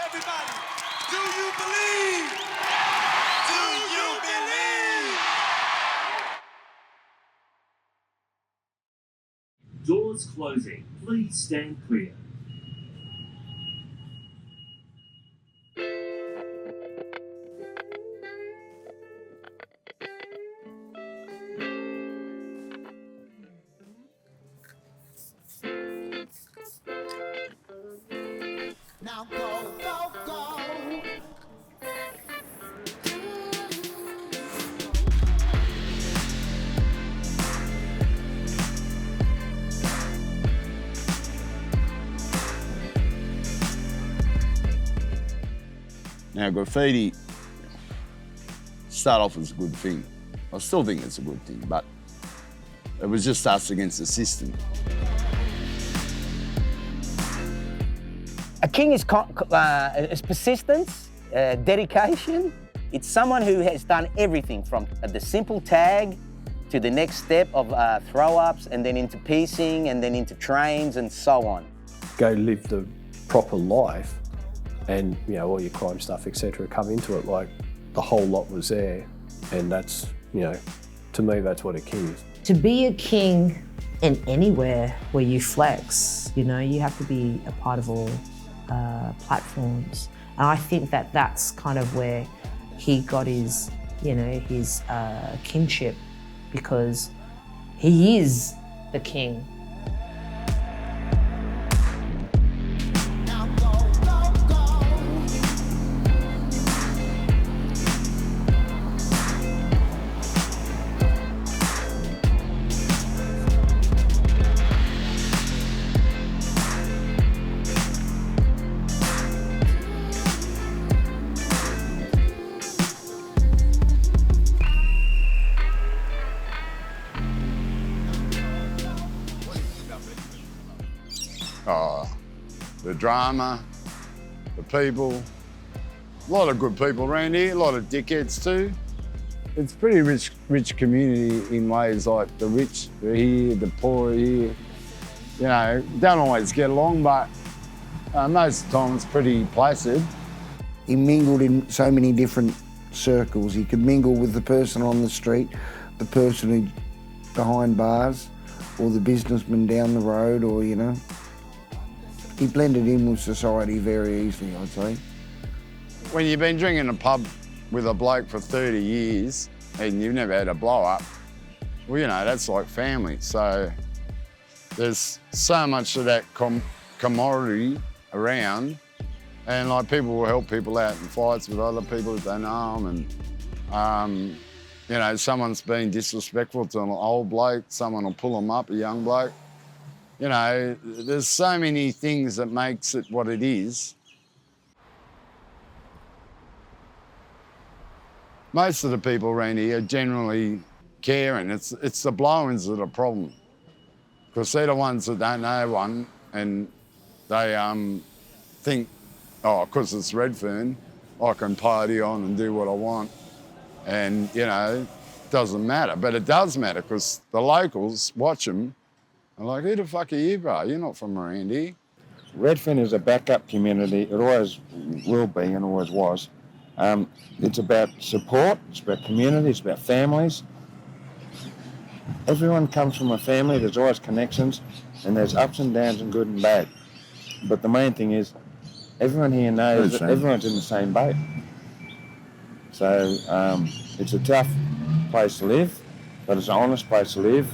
Everybody, do you believe? Do you believe? Doors closing. Please stand clear. Now go, go, go. Now, graffiti start off as a good thing. I still think it's a good thing, but it was just us against the system. A king is persistence, dedication. It's someone who has done everything from the simple tag to the next step of throw-ups and then into piecing and then into trains and so on. Go live the proper life and, you know, all your crime stuff, etc., come into it. Like, the whole lot was there, and that's, you know, to me, that's what a king is. To be a king in anywhere where you flex, you know, you have to be a part of all platforms. And I think that that's kind of where he got his, you know, his kingship, because he is the king. Oh, the drama, the people, a lot of good people around here, a lot of dickheads too. It's a pretty rich community in ways like the rich are here, the poor are here. You know, don't always get along, but most of the time it's pretty placid. He mingled in so many different circles. He could mingle with the person on the street, the person who's behind bars, or the businessman down the road, or, you know. He blended in with society very easily, I'd say. When you've been drinking a pub with a bloke for 30 years and you've never had a blow up, well, you know, that's like family. So there's so much of that camaraderie around, and like people will help people out in fights with other people if they know them, and you know, someone's been disrespectful to an old bloke, someone will pull them up, a young bloke. You know, there's so many things that makes it what it is. Most of the people around here are generally caring. It's the blow-ins that are a problem, because they're the ones that don't know one, and they think, oh, because it's Redfern, I can party on and do what I want. And, you know, it doesn't matter. But it does matter, because the locals watch them. I'm like, who the fuck are you, bro? You're not from around here. Redfern is a backup community. It always will be and always was. It's about support, it's about community, it's about families. Everyone comes from a family, there's always connections, and there's ups and downs and good and bad. But the main thing is, everyone here knows that everyone's in the same boat. So it's a tough place to live, but it's an honest place to live.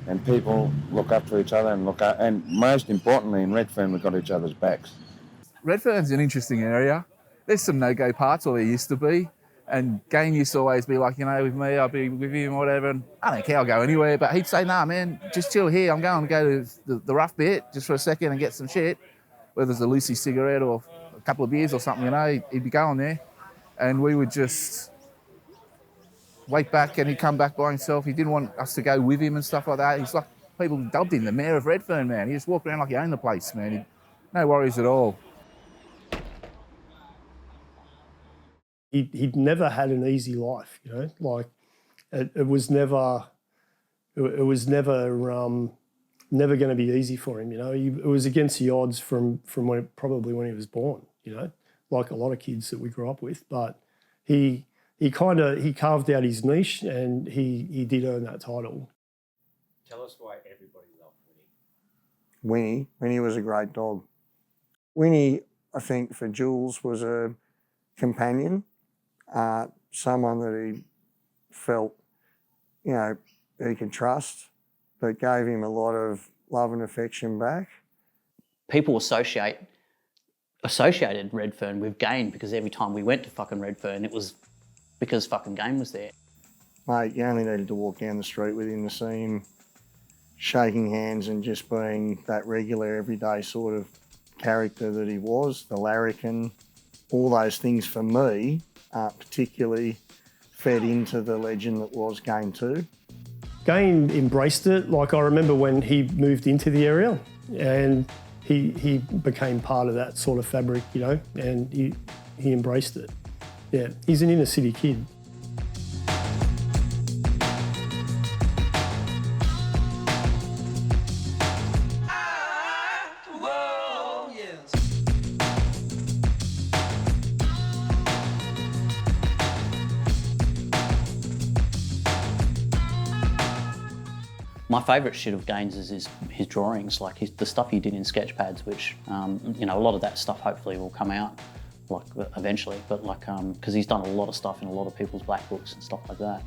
And people look up to each other and most importantly in Redfern, we've got each other's backs. Redfern's an interesting area. There's some no-go parts, or there used to be. And Gane used to always be like, you know, with me, I'll be with him or whatever. And I don't care, I'll go anywhere. But he'd say, nah, man, just chill here. I'm going to go to the rough bit just for a second and get some shit. Whether it's a Lucy cigarette or a couple of beers or something, you know, he'd be going there. And we would just wait back, and he'd come back by himself. He didn't want us to go with him and stuff like that. He's like, people dubbed him the mayor of Redfern, man. He just walked around like he owned the place, man. No worries at all. He'd never had an easy life, you know. Like, it was never never going to be easy for him, you know. It was against the odds from probably when he was born, you know. like a lot of kids that we grew up with, but he carved out his niche, and he did earn that title. Tell us why everybody loved Winnie. Winnie was a great dog. Winnie, I think, for Jules was a companion, someone that he felt, you know, he could trust, but gave him a lot of love and affection back. People associated Redfern with Gane because every time we went to fucking Redfern, it was because fucking Gane was there. Mate, you only needed to walk down the street with him to see him shaking hands and just being that regular, everyday sort of character that he was, the larrikin. All those things for me particularly fed into the legend that was Gane 2. Gane embraced it. Like, I remember when he moved into the area, and he became part of that sort of fabric, you know, and he embraced it. Yeah, he's an inner city kid. My favourite shit of Gane's is his drawings, like the stuff he did in sketch pads, which, you know, a lot of that stuff hopefully will come out, like, eventually, but like, because he's done a lot of stuff in a lot of people's black books and stuff like that.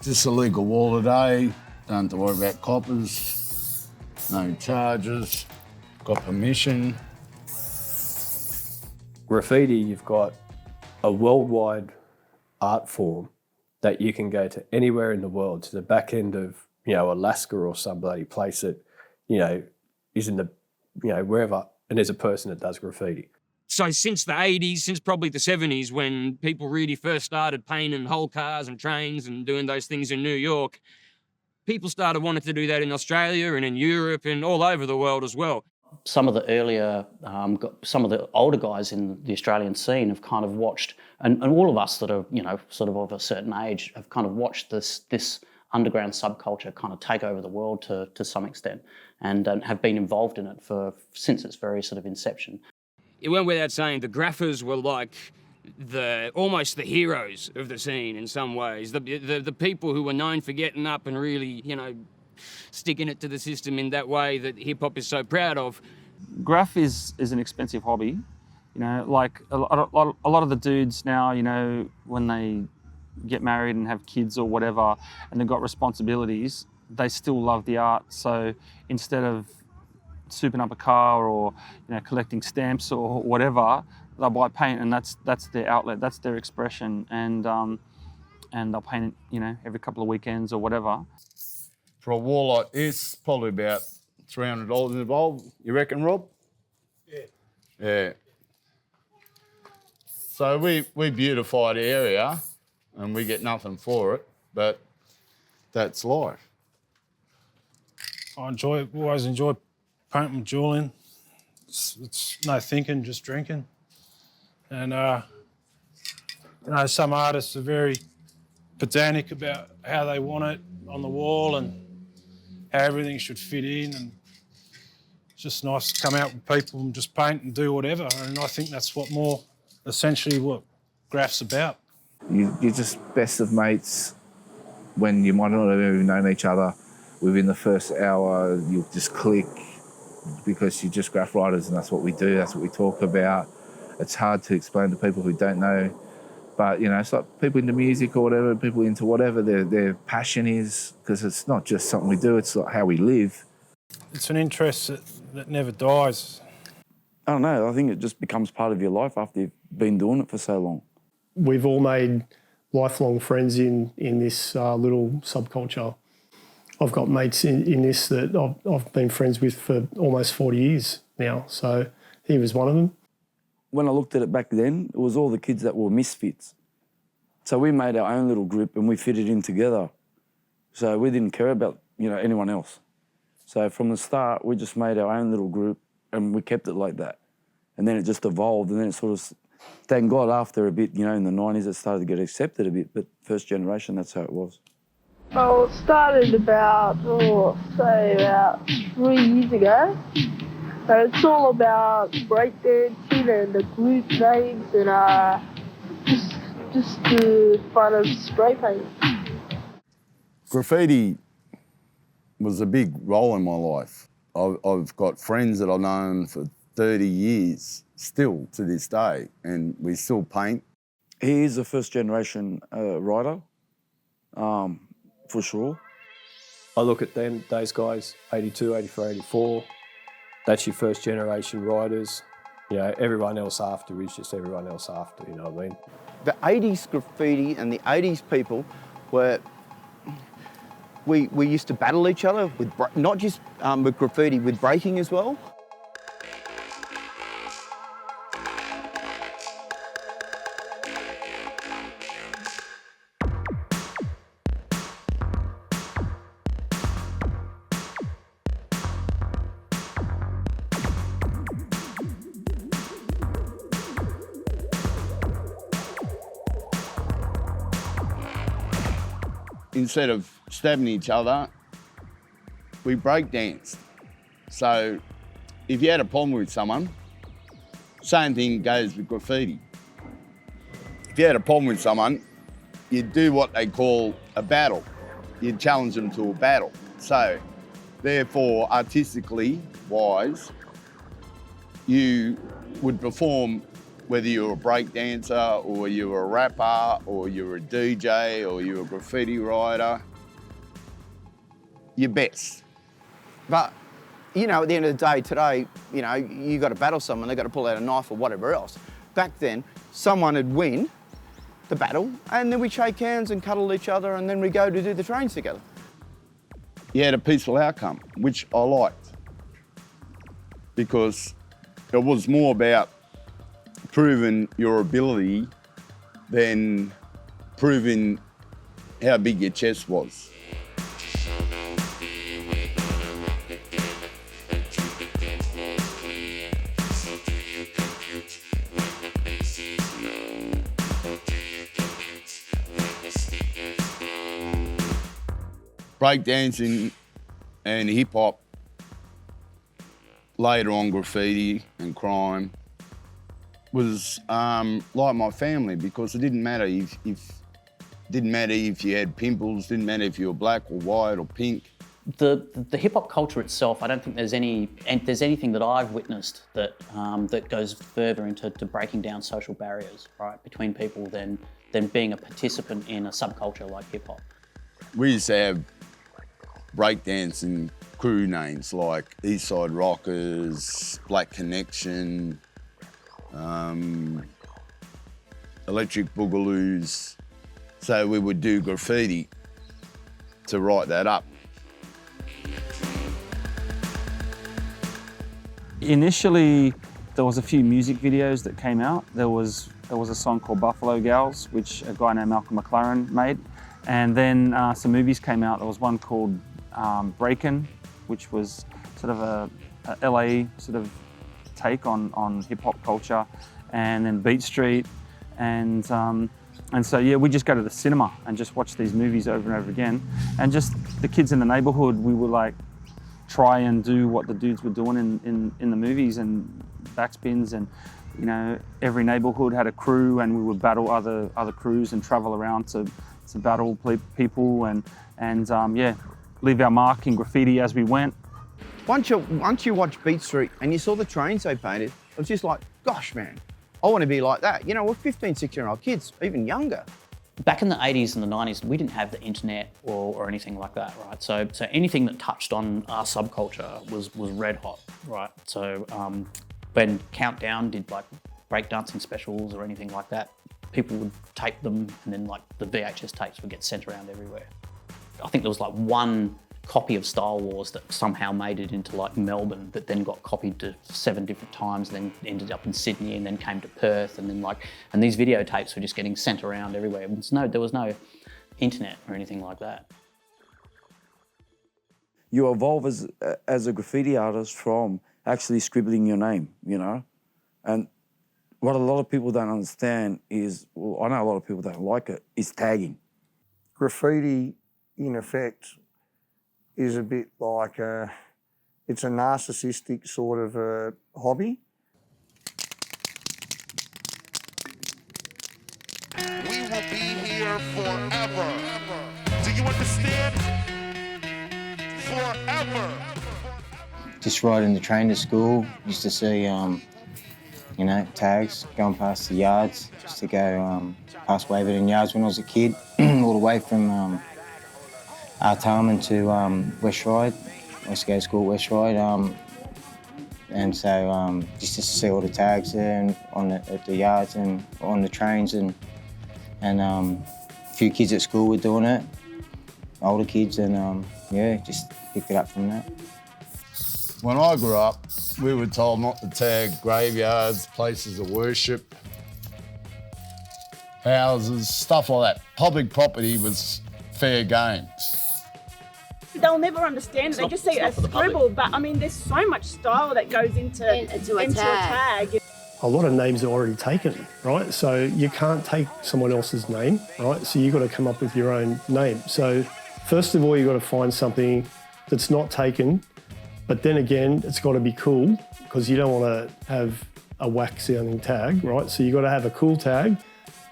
Just a legal wall today, don't have to worry about coppers, no charges, got permission. Graffiti, you've got a worldwide art form that you can go to anywhere in the world, to the back end of, you know, Alaska or some bloody place that, you know, is in the, you know, wherever, and there's a person that does graffiti. So since the 80s, since probably the 70s, when people really first started painting whole cars and trains and doing those things in New York, people started wanting to do that in Australia and in Europe and all over the world as well. Some of the earlier, some of the older guys in the Australian scene have kind of watched, and all of us that are, you know, sort of a certain age have kind of watched this underground subculture kind of take over the world to some extent, and have been involved in it since its very sort of inception. It went without saying the graffers were like almost the heroes of the scene in some ways. The people who were known for getting up and really, you know, sticking it to the system in that way that hip-hop is so proud of. Graph is an expensive hobby. You know, like a lot of the dudes now, you know, when they get married and have kids or whatever, and they've got responsibilities, they still love the art. So instead of souping up a car or, you know, collecting stamps or whatever, they'll buy paint, and that's their outlet, that's their expression, and they'll paint it, you know, every couple of weekends or whatever. For a wall like this, probably about $300 involved. You reckon, Rob? Yeah. Yeah. So we beautify the area, and we get nothing for it, but that's life. I always enjoy painting, jeweling. It's no thinking, just drinking. And, you know, some artists are very pedantic about how they want it on the wall and how everything should fit in. And it's just nice to come out with people and just paint and do whatever. And I think that's essentially what graph's about. You're just best of mates when you might not have even known each other. Within the first hour, you'll just click because you're just graph writers, and that's what we do, that's what we talk about. It's hard to explain to people who don't know, but, you know, it's like people into music or whatever, people into whatever their passion is, because it's not just something we do, it's like how we live. It's an interest that never dies. I don't know, I think it just becomes part of your life after you've been doing it for so long. We've all made lifelong friends in this little subculture. I've got mates in this that I've been friends with for almost 40 years now, so he was one of them. when I looked at it back then, it was all the kids that were misfits. So we made our own little group and we fitted in together. So we didn't care about, you know, anyone else. So from the start, we just made our own little group and we kept it like that. And then it just evolved, and then it sort of, thank God, after a bit, you know, in the 90s, it started to get accepted a bit, but first generation, that's how it was. Well, it started about 3 years ago. So it's all about breakdancing and the group names and just the fun of spray painting. Graffiti was a big role in my life. I've got friends that I've known for 30 years, still to this day, and we still paint. He is a first generation writer, for sure. I look at them, those guys, 82, 83, 84. That's your first generation writers. You know, everyone else after is just everyone else after, you know what I mean? The 80s graffiti and the 80s people were, we used to battle each other with, not just with graffiti, with breaking as well. Instead of stabbing each other, we break danced. So if you had a problem with someone, same thing goes with graffiti. If you had a problem with someone, you'd do what they call a battle. You'd challenge them to a battle. So therefore, artistically wise, you would perform whether you're a break dancer or you're a rapper or you're a DJ or you're a graffiti writer, your best. But, you know, at the end of the day today, you know, you got to battle someone, they've got to pull out a knife or whatever else. Back then, someone would win the battle and then we shake hands and cuddle each other and then we go to do the trains together. You had a peaceful outcome, which I liked, because it was more about proving your ability than proving how big your chest was. Breakdancing and hip hop, later on graffiti and crime, was like my family, because it didn't matter if you had pimples, didn't matter if you were black or white or pink. The hip hop culture itself, I don't think there's anything that I've witnessed that that goes further into breaking down social barriers, right, between people than being a participant in a subculture like hip hop. We used to have breakdancing crew names like Eastside Rockers, Black Connection, Electric Boogaloos. So we would do graffiti to write that up. Initially, there was a few music videos that came out. There was a song called Buffalo Gals, which a guy named Malcolm McLaren made. And then some movies came out. There was one called Breakin', which was sort of a LA sort of take on hip hop culture, and then Beat Street, and so yeah, we just go to the cinema and just watch these movies over and over again, and just the kids in the neighborhood, we would like try and do what the dudes were doing in the movies and backspins, and you know, every neighborhood had a crew and we would battle other crews and travel around to battle people and yeah, leave our mark in graffiti as we went. Once you watch Beat Street and you saw the trains they painted, it was just like, gosh, man, I want to be like that. You know, we're 15, 16-year-old kids, even younger. Back in the 80s and the 90s, we didn't have the internet or anything like that, right? So anything that touched on our subculture was red hot, right? So when Countdown did like breakdancing specials or anything like that, people would tape them and then like the VHS tapes would get sent around everywhere. I think there was like one copy of Star Wars that somehow made it into like Melbourne, that then got copied to 7 different times, then ended up in Sydney and then came to Perth, and then and these videotapes were just getting sent around everywhere. There was no internet or anything like that. You evolve as a graffiti artist from actually scribbling your name, you know? And what a lot of people don't understand is, well, I know a lot of people don't like it, is tagging. Graffiti, in effect, is a bit like it's a narcissistic sort of a hobby. We will be here forever. Do you understand? Forever. Just riding the train to school, used to see, you know, tags going past the yards, just to go past Waverton yards when I was a kid, all the way from Artarmon to West Ryde. I used to go to school at West Ryde, and so just to see all the tags there and at the yards and on the trains, and a few kids at school were doing it, older kids, and yeah, just picked it up from that. When I grew up, we were told not to tag graveyards, places of worship, houses, stuff like that. Public property was fair game. They'll never understand it. They just see it as scribble, but I mean, there's so much style that goes into a tag. A lot of names are already taken, right? So you can't take someone else's name, right? So you've got to come up with your own name. So first of all, you've got to find something that's not taken, but then again, it's got to be cool, because you don't want to have a whack sounding tag, right? So you've got to have a cool tag.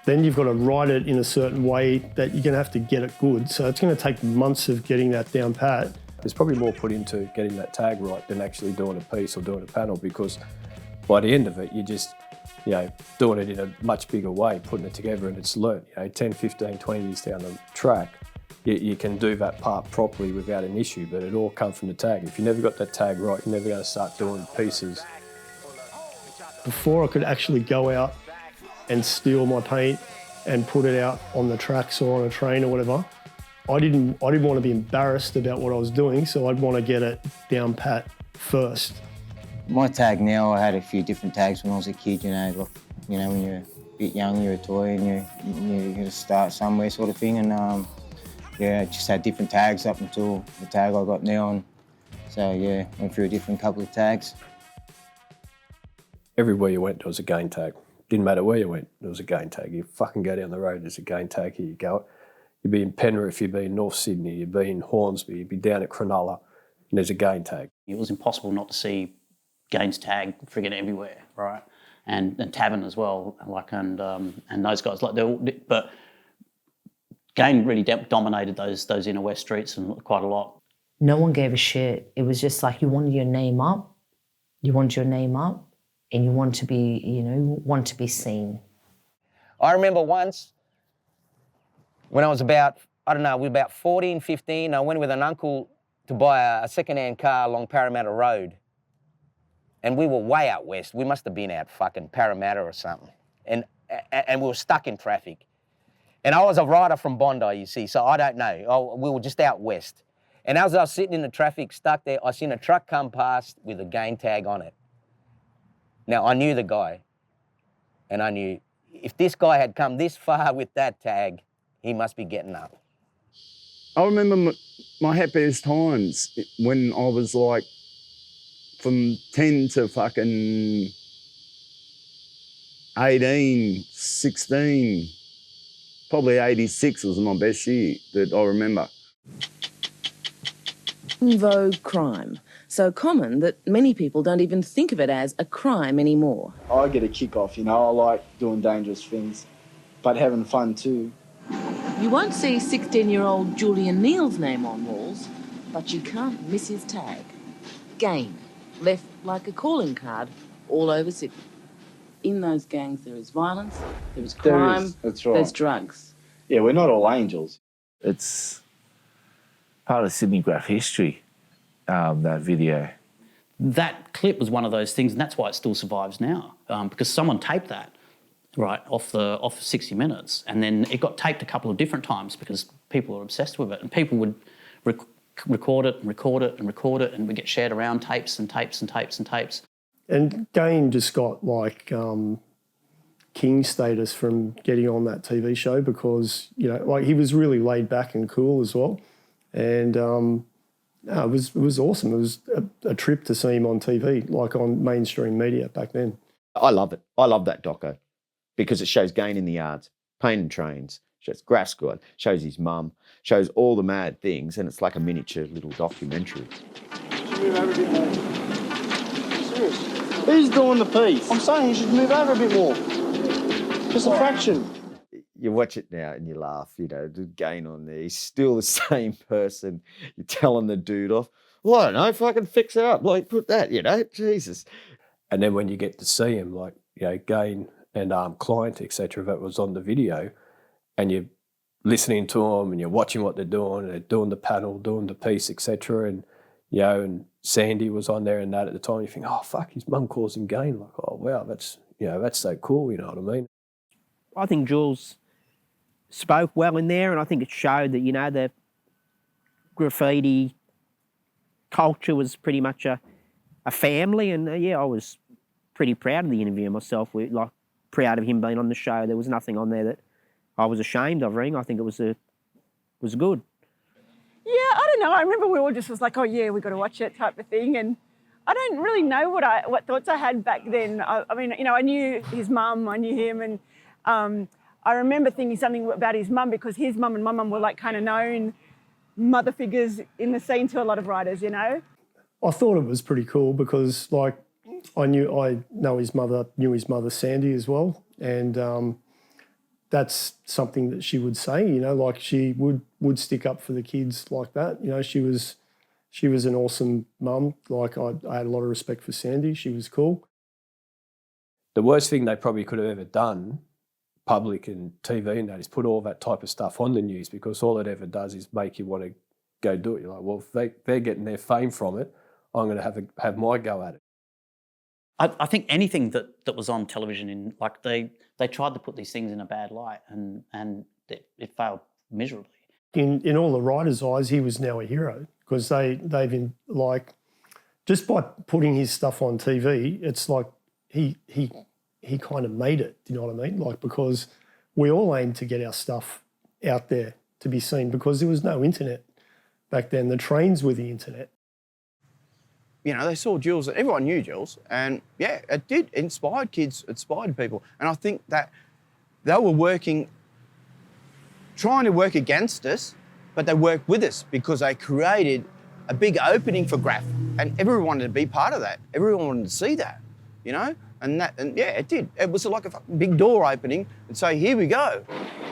Then you've got to write it in a certain way that you're going to have to get it good. So it's going to take months of getting that down pat. There's probably more put into getting that tag right than actually doing a piece or doing a panel, because by the end of it, you're just, you know, doing it in a much bigger way, putting it together, and it's learnt. You know, 10, 15, 20 years down the track, you can do that part properly without an issue, but it all comes from the tag. If you never got that tag right, you're never going to start doing pieces. Before I could actually go out and steal my paint and put it out on the tracks or on a train or whatever, I didn't want to be embarrassed about what I was doing, so I'd want to get it down pat first. My tag now, I had a few different tags when I was a kid, you know, like, you know, when you're a bit young, you're a toy and you got to start somewhere sort of thing, and yeah, just had different tags up until the tag I got now, and so yeah, went through a different couple of tags. Everywhere you went, there was a Gane tag. Didn't matter where you went, there was a Gane tag. You fucking go down the road, there's a Gane tag, here you go. You'd be in Penrith, you'd be in North Sydney, you'd be in Hornsby, you'd be down at Cronulla, and there's a Gane tag. It was impossible not to see Gane's tag friggin' everywhere, right? And Tavern as well, like, and those guys, like, but Gane really dominated those inner west streets and quite a lot. No one gave a shit. It was just like, you wanted your name up, and you want to be, you know, want to be seen. I remember once when I was about, I don't know, we were about 14, 15, I went with an uncle to buy a second-hand car along Parramatta Road. And we were way out west. We must have been out fucking Parramatta or something. And we were stuck in traffic. And I was a rider from Bondi, you see, so I don't know. We were just out west. And as I was sitting in the traffic, stuck there, I seen a truck come past with a Gane tag on it. Now, I knew the guy, and I knew if this guy had come this far with that tag, he must be getting up. I remember my happiest times when I was like from 10 to fucking 18, 16, probably 86 was my best year that I remember. Vogue crime. So common that many people don't even think of it as a crime anymore. I get a kick off, you know, I like doing dangerous things, but having fun too. You won't see 16-year-old Julian Neal's name on walls, but you can't miss his tag. Gane, left like a calling card all over Sydney. In those gangs there is violence, there is crime, that's right. There's drugs. Yeah, we're not all angels. It's part of Sydney graph history, that video. That clip was one of those things, and that's why it still survives now, because someone taped that, right, off 60 Minutes, and then it got taped a couple of different times because people are obsessed with it, and people would record it and record it and record it, and we get shared around tapes and tapes and tapes and tapes. And Gane just got like king status from getting on that TV show because, you know, like he was really laid back and cool as well. And it was awesome. It was a trip to see him on TV, like on mainstream media back then. I love it. I love that doco because it shows Gane in the yards, painting trains, shows Graff Squad, shows his mum, shows all the mad things, and it's like a miniature little documentary. Who's doing the piece? I'm saying you should move over a bit more. Just a fraction. You watch it now and you laugh, you know, Gane on there. He's still the same person. You're telling the dude off, well, I don't know, fucking fix it up. Like, put that, you know, Jesus. And then when you get to see him, like, you know, Gane and client, etc., that was on the video, and you're listening to them and you're watching what they're doing the panel, doing the piece, etc., and, you know, and Sandy was on there and that at the time, you think, oh, fuck, his mum calls him Gane. Like, oh, wow, that's, you know, that's so cool, you know what I mean? I think Jules spoke well in there, and I think it showed that, you know, the graffiti culture was pretty much a family, and yeah, I was pretty proud of the interview myself. Like, proud of him being on the show. There was nothing on there that I was ashamed of, Ring. I think it was good. Yeah, I don't know. I remember we all just was like, oh yeah, we got to watch it type of thing, and I don't really know what thoughts I had back then. I mean, you know, I knew his mum, I knew him, and I remember thinking something about his mum because his mum and my mum were like kind of known mother figures in the scene to a lot of writers, you know. I thought it was pretty cool because, like, I knew his mother Sandy as well, and that's something that she would say, you know, like she would stick up for the kids like that. You know, she was an awesome mum. Like I had a lot of respect for Sandy. She was cool. The worst thing they probably could have ever done, public and TV and that, is put all that type of stuff on the news, because all it ever does is make you want to go do it. You're like, well, if they're getting their fame from it, I'm going to have my go at it. I think anything that was on television, like they tried to put these things in a bad light, and it failed miserably. In all the writers' eyes, he was now a hero because they've like, just by putting his stuff on TV, it's like he kind of made it. Do you know what I mean? Like, because we all aimed to get our stuff out there to be seen because there was no internet back then. The trains were the internet. You know, they saw Jules, everyone knew Jules, and yeah, it did, inspired kids, inspired people. And I think that they were trying to work against us, but they worked with us because they created a big opening for Graff, and everyone wanted to be part of that. Everyone wanted to see that, you know? And yeah, it did. It was like a fucking big door opening and say, here we go.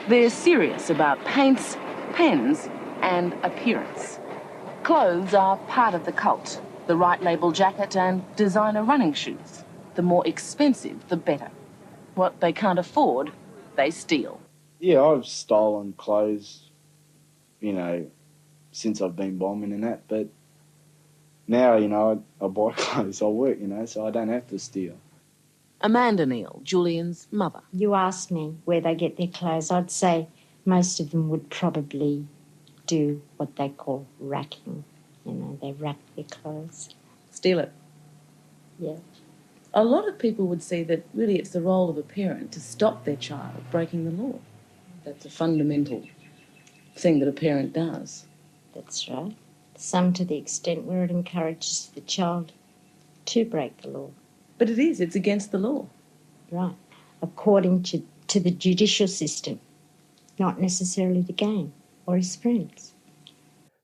They're serious about paints, pens, and appearance. Clothes are part of the cult. The right label jacket and designer running shoes. The more expensive, the better. What they can't afford, they steal. Yeah, I've stolen clothes, you know, since I've been bombing and that, but now, you know, I buy clothes, I work, you know, so I don't have to steal. Amanda Neal, Julian's mother. You asked me where they get their clothes. I'd say most of them would probably do what they call racking. You know, they rack their clothes. Steal it. Yeah. A lot of people would say that really it's the role of a parent to stop their child breaking the law. That's a fundamental thing that a parent does. That's right. Some to the extent where it encourages the child to break the law. But it's against the law. Right. According to the judicial system, not necessarily the game or his friends.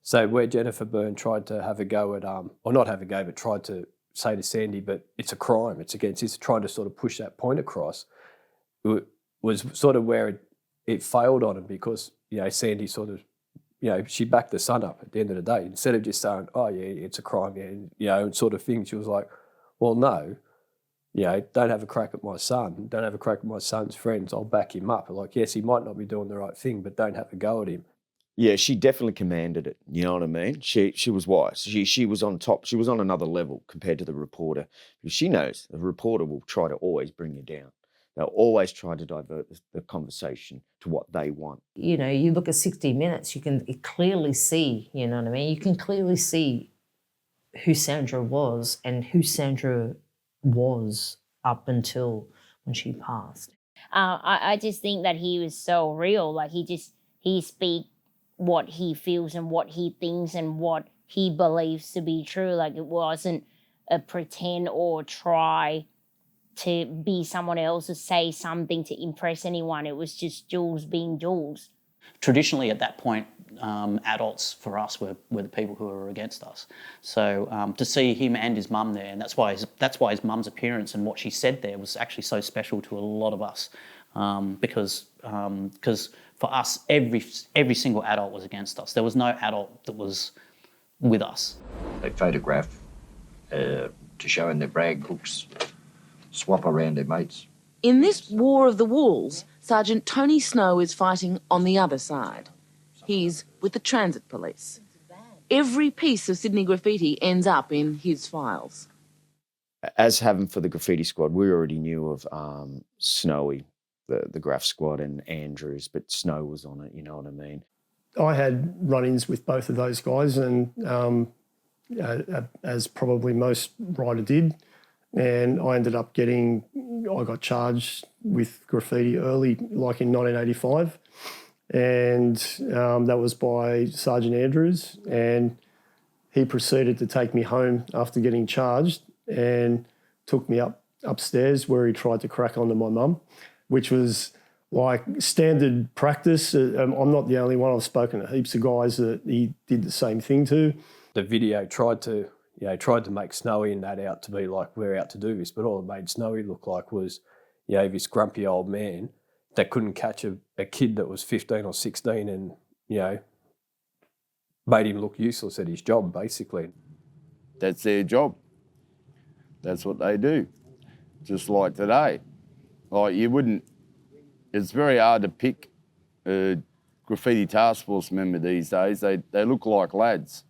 So where Jennifer Byrne tried to have a go at, or not have a go, but tried to say to Sandy, but it's a crime, it's against, it's trying to sort of push that point across, it was sort of where it failed on him because, you know, Sandy sort of, you know, she backed the son up at the end of the day. Instead of just saying, oh yeah, it's a crime, yeah, you know, and sort of thing, she was like, well, no, you know, don't have a crack at my son, don't have a crack at my son's friends, I'll back him up. Like, yes, he might not be doing the right thing, but don't have a go at him. Yeah, she definitely commanded it. You know what I mean? She was wise. She was on top. She was on another level compared to the reporter. Because she knows the reporter will try to always bring you down. They'll always try to divert the conversation to what they want. You know, you look at 60 Minutes, you can clearly see, you know what I mean? You can clearly see who Sandra was and who Sandra was up until when she passed. I just think that he was so real. Like he speak what he feels and what he thinks and what he believes to be true. Like it wasn't a pretend or try to be someone else or say something to impress anyone. It was just Jules being Jules. Traditionally, at that point, adults for us were the people who were against us. So to see him and his mum there, and that's why his mum's appearance and what she said there was actually so special to a lot of us, because for us, every single adult was against us. There was no adult that was with us. They photograph to show in their brag books, swap around their mates. In this War of the Walls, Sergeant Tony Snow is fighting on the other side. He's with the Transit Police. Every piece of Sydney graffiti ends up in his files. As having for the graffiti squad, we already knew of Snowy, the graph squad, and Andrews, but Snow was on it, you know what I mean? I had run-ins with both of those guys, and as probably most writer did, and I ended up I got charged with graffiti early, like in 1985, and that was by Sergeant Andrews, and he proceeded to take me home after getting charged and took me upstairs where he tried to crack onto my mum, which was like standard practice. I'm not the only one. I've spoken to heaps of guys that he did the same thing to. The video tried to make Snowy and that out to be like, we're out to do this, but all it made Snowy look like was, this grumpy old man that couldn't catch a kid that was 15 or 16 and, made him look useless at his job, basically. That's their job. That's what they do. Just like today. Like it's very hard to pick a graffiti task force member these days. They look like lads.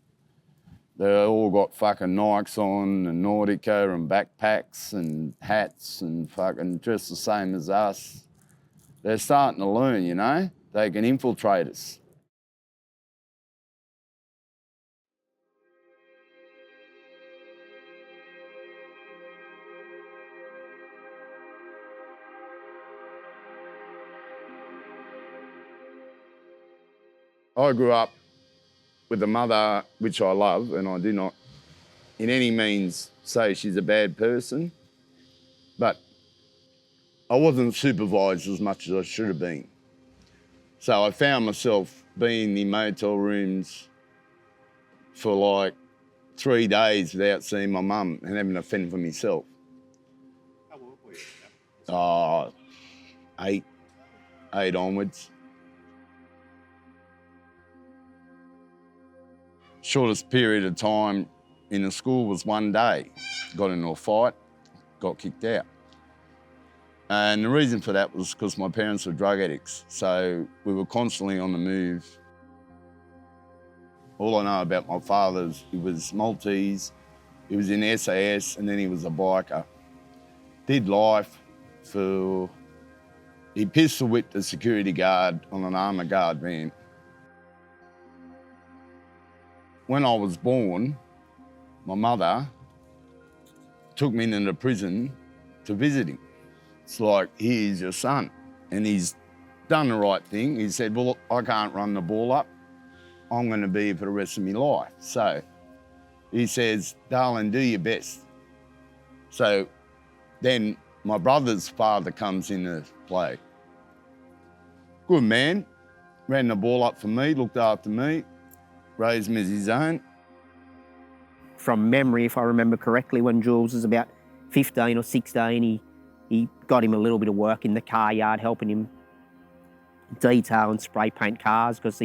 They all got fucking Nikes on and Nautica and backpacks and hats and fucking dressed the same as us. They're starting to learn, They can infiltrate us. I grew up with a mother which I love, and I do not in any means say she's a bad person, but I wasn't supervised as much as I should have been. So I found myself being in motel rooms for like 3 days without seeing my mum and having to fend for myself. How old were you? 8 onwards. Shortest period of time in the school was 1 day. Got into a fight, got kicked out. And the reason for that was because my parents were drug addicts, so we were constantly on the move. All I know about my father is he was Maltese, he was in SAS, and then he was a biker. Did life he pistol whipped a security guard on an armoured guard van. When I was born, my mother took me into prison to visit him. It's like, here's your son. And he's done the right thing. He said, well, I can't run the ball up. I'm going to be here for the rest of my life. So he says, darling, do your best. So then my brother's father comes into play. Good man, ran the ball up for me, looked after me, raised me as his own. From memory, if I remember correctly, when Jules was about 15 or 16, he got him a little bit of work in the car yard, helping him detail and spray paint cars, because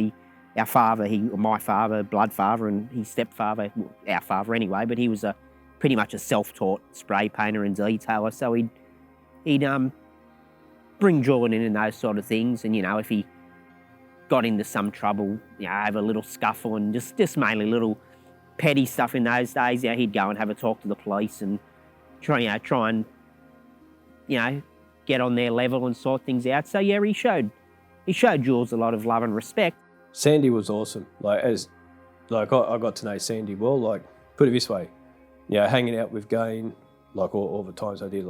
my father, blood father, and his stepfather, our father anyway, but he was pretty much a self-taught spray painter and detailer, so he'd bring Jordan in and those sort of things, and if he got into some trouble, have a little scuffle and just mainly little petty stuff in those days, he'd go and have a talk to the police and try and get on their level and sort things out. So yeah, he showed Jules a lot of love and respect. Sandy was awesome. I got to know Sandy well. Like, put it this way, hanging out with Gane, like all the times I did,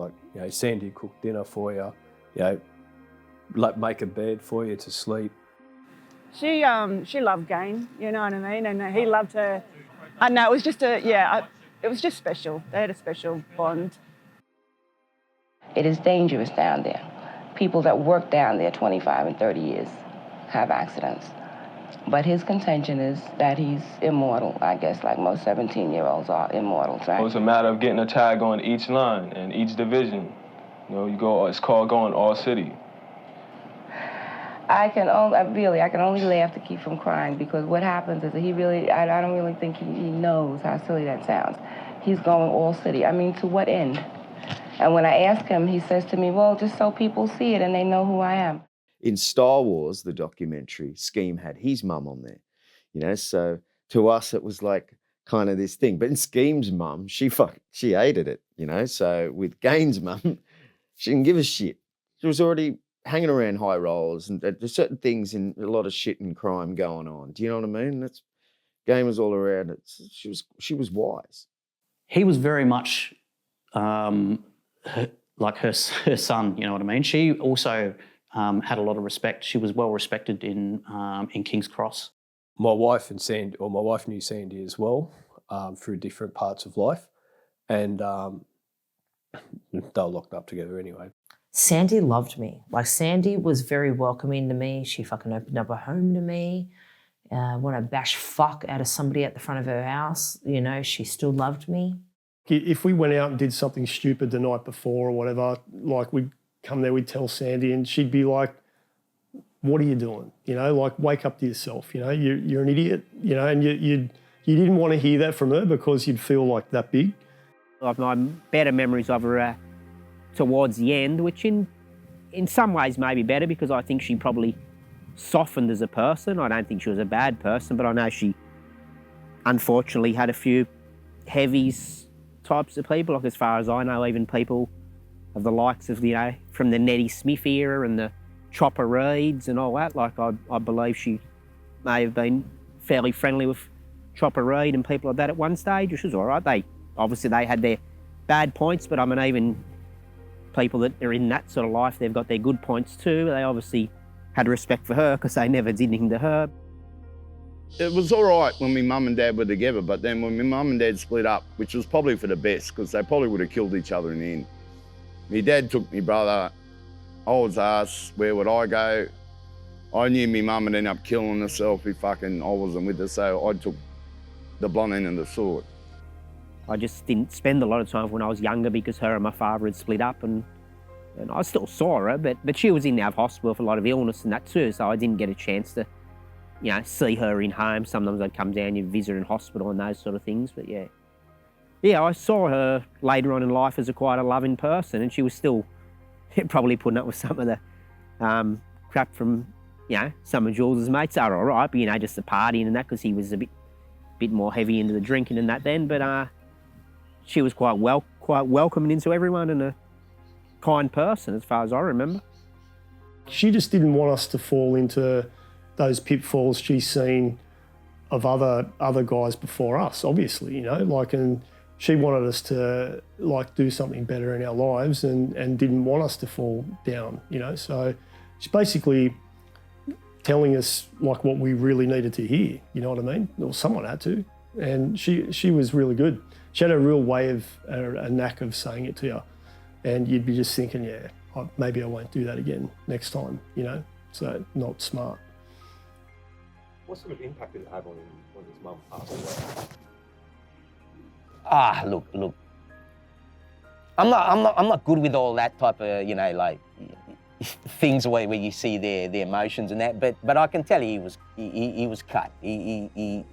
Sandy cooked dinner for you, make a bed for you to sleep. She loved Gane, you know what I mean, and he loved her. I know it was just it was just special. They had a special bond. It is dangerous down there. People that work down there 25 and 30 years have accidents. But his contention is that he's immortal, I guess, like most 17-year-olds are immortals, right? It's a matter of getting a tag on each line and each division. It's called going all city. I can only laugh to keep from crying, because what happens is that I don't really think he knows how silly that sounds. He's going all city. I mean, to what end? And when I ask him, he says to me, well, just so people see it and they know who I am. In Star Wars, the documentary, Scheme had his mum on there, so to us it was like kind of this thing. But in Scheme's mum, she hated it, so with Gane's mum, she didn't give a shit. She was already hanging around high rollers, and there's certain things in a lot of shit and crime going on. Do you know what I mean? Gane was all around it. She was wise. He was very much like her son, you know what I mean? She also had a lot of respect. She was well respected in King's Cross. My wife knew Sandy as well through different parts of life, and they were locked up together anyway. Sandy loved me. Sandy was very welcoming to me. She fucking opened up her home to me. When I bash fuck out of somebody at the front of her house, she still loved me. If we went out and did something stupid the night before or whatever, we'd come there, we'd tell Sandy, and she'd be like, what are you doing? Wake up to yourself, you're an idiot, and you didn't want to hear that from her because you'd feel like that big. My better memories of her towards the end, which in some ways may be better, because I think she probably softened as a person. I don't think she was a bad person, but I know she unfortunately had a few heavies types of people, as far as I know, even people of the likes of, from the Nettie Smith era and the Chopper Reeds and all that. I believe she may have been fairly friendly with Chopper Reed and people like that at one stage, which was all right. They had their bad points, but even people that are in that sort of life, they've got their good points too. They obviously had respect for her because they never did anything to her. It was all right when my mum and dad were together, but then when my mum and dad split up, which was probably for the best, because they probably would have killed each other in the end. My dad took me brother. I was asked, where would I go? I knew my mum would end up killing herself if I wasn't with her, so I took the blunt end of the sword. I just didn't spend a lot of time when I was younger because her and my father had split up, and I still saw her, but she was in our hospital for a lot of illness and that too, so I didn't get a chance to see her in home. Sometimes I'd come down, you'd visit her in hospital and those sort of things, but yeah. Yeah, I saw her later on in life as quite a loving person, and she was still probably putting up with some of the crap from, some of Jules's mates. Are all right, but, just the partying and that, because he was a bit more heavy into the drinking and that then, but she was quite welcoming into everyone and a kind person as far as I remember. She just didn't want us to fall into those pitfalls she's seen of other guys before us, obviously, and she wanted us to do something better in our lives and didn't want us to fall down, so she's basically telling us what we really needed to hear, you know what I mean? Or someone had to, and she was really good. She had a real way of, a knack of saying it to you, and you'd be just thinking, maybe I won't do that again next time, so not smart. What sort of impact did it have on him when his mum passed away? Look. I'm not good with all that type of, things where you see their emotions and that. But I can tell you he was cut. He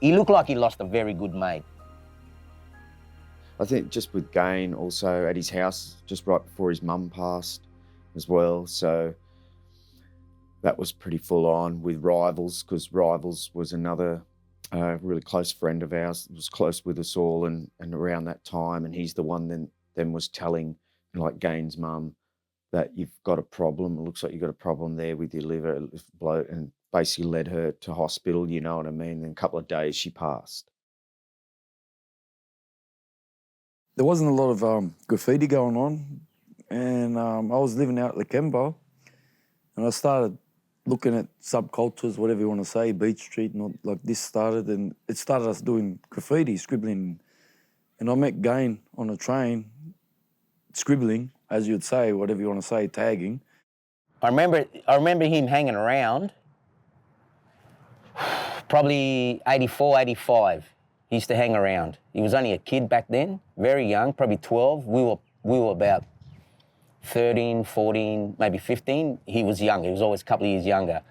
looked like he lost a very good mate. I think just with Gane, also at his house just right before his mum passed as well. So that was pretty full on with Rivals, because Rivals was another really close friend of ours, was close with us all and around that time. And he's the one then was telling like Gane's mum, that you've got a problem. It looks like you've got a problem there with your liver, bloat, and basically led her to hospital, you know what I mean? And a couple of days she passed. There wasn't a lot of graffiti going on, and I was living out at Lakembo, and I started looking at subcultures, whatever you want to say, Beach Street, and all, like this started, and it started us doing graffiti, scribbling, and I met Gane on a train, scribbling, as you'd say, whatever you want to say, tagging. I remember him hanging around, probably 84, 85. He used to hang around. He was only a kid back then, very young, probably 12. We were about 13, 14, maybe 15. He was young. He was always a couple of years younger.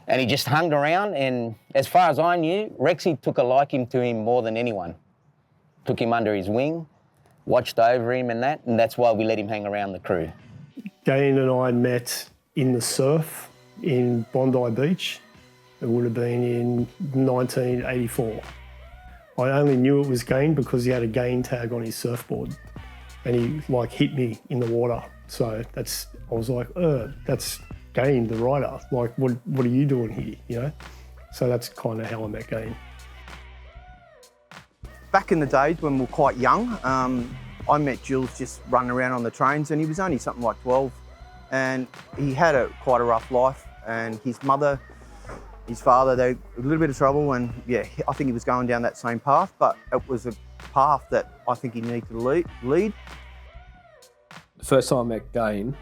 And he just hung around, and as far as I knew, Rexy took a liking to him more than anyone. Took him under his wing, watched over him and that's why we let him hang around the crew. Gane and I met in the surf in Bondi Beach. It would have been in 1984. I only knew it was Gane because he had a Gane tag on his surfboard, and he like hit me in the water. So I was like, that's Gane, the writer. Like, what are you doing here, you know? So that's kind of how I met Gane. Back in the days when we were quite young, I met Jules just running around on the trains, and he was only something like 12, and he had quite a rough life, and his mother, his father, they were a little bit of trouble, and yeah, I think he was going down that same path, but it was a path that I think he needed to lead. The first time I met Gane,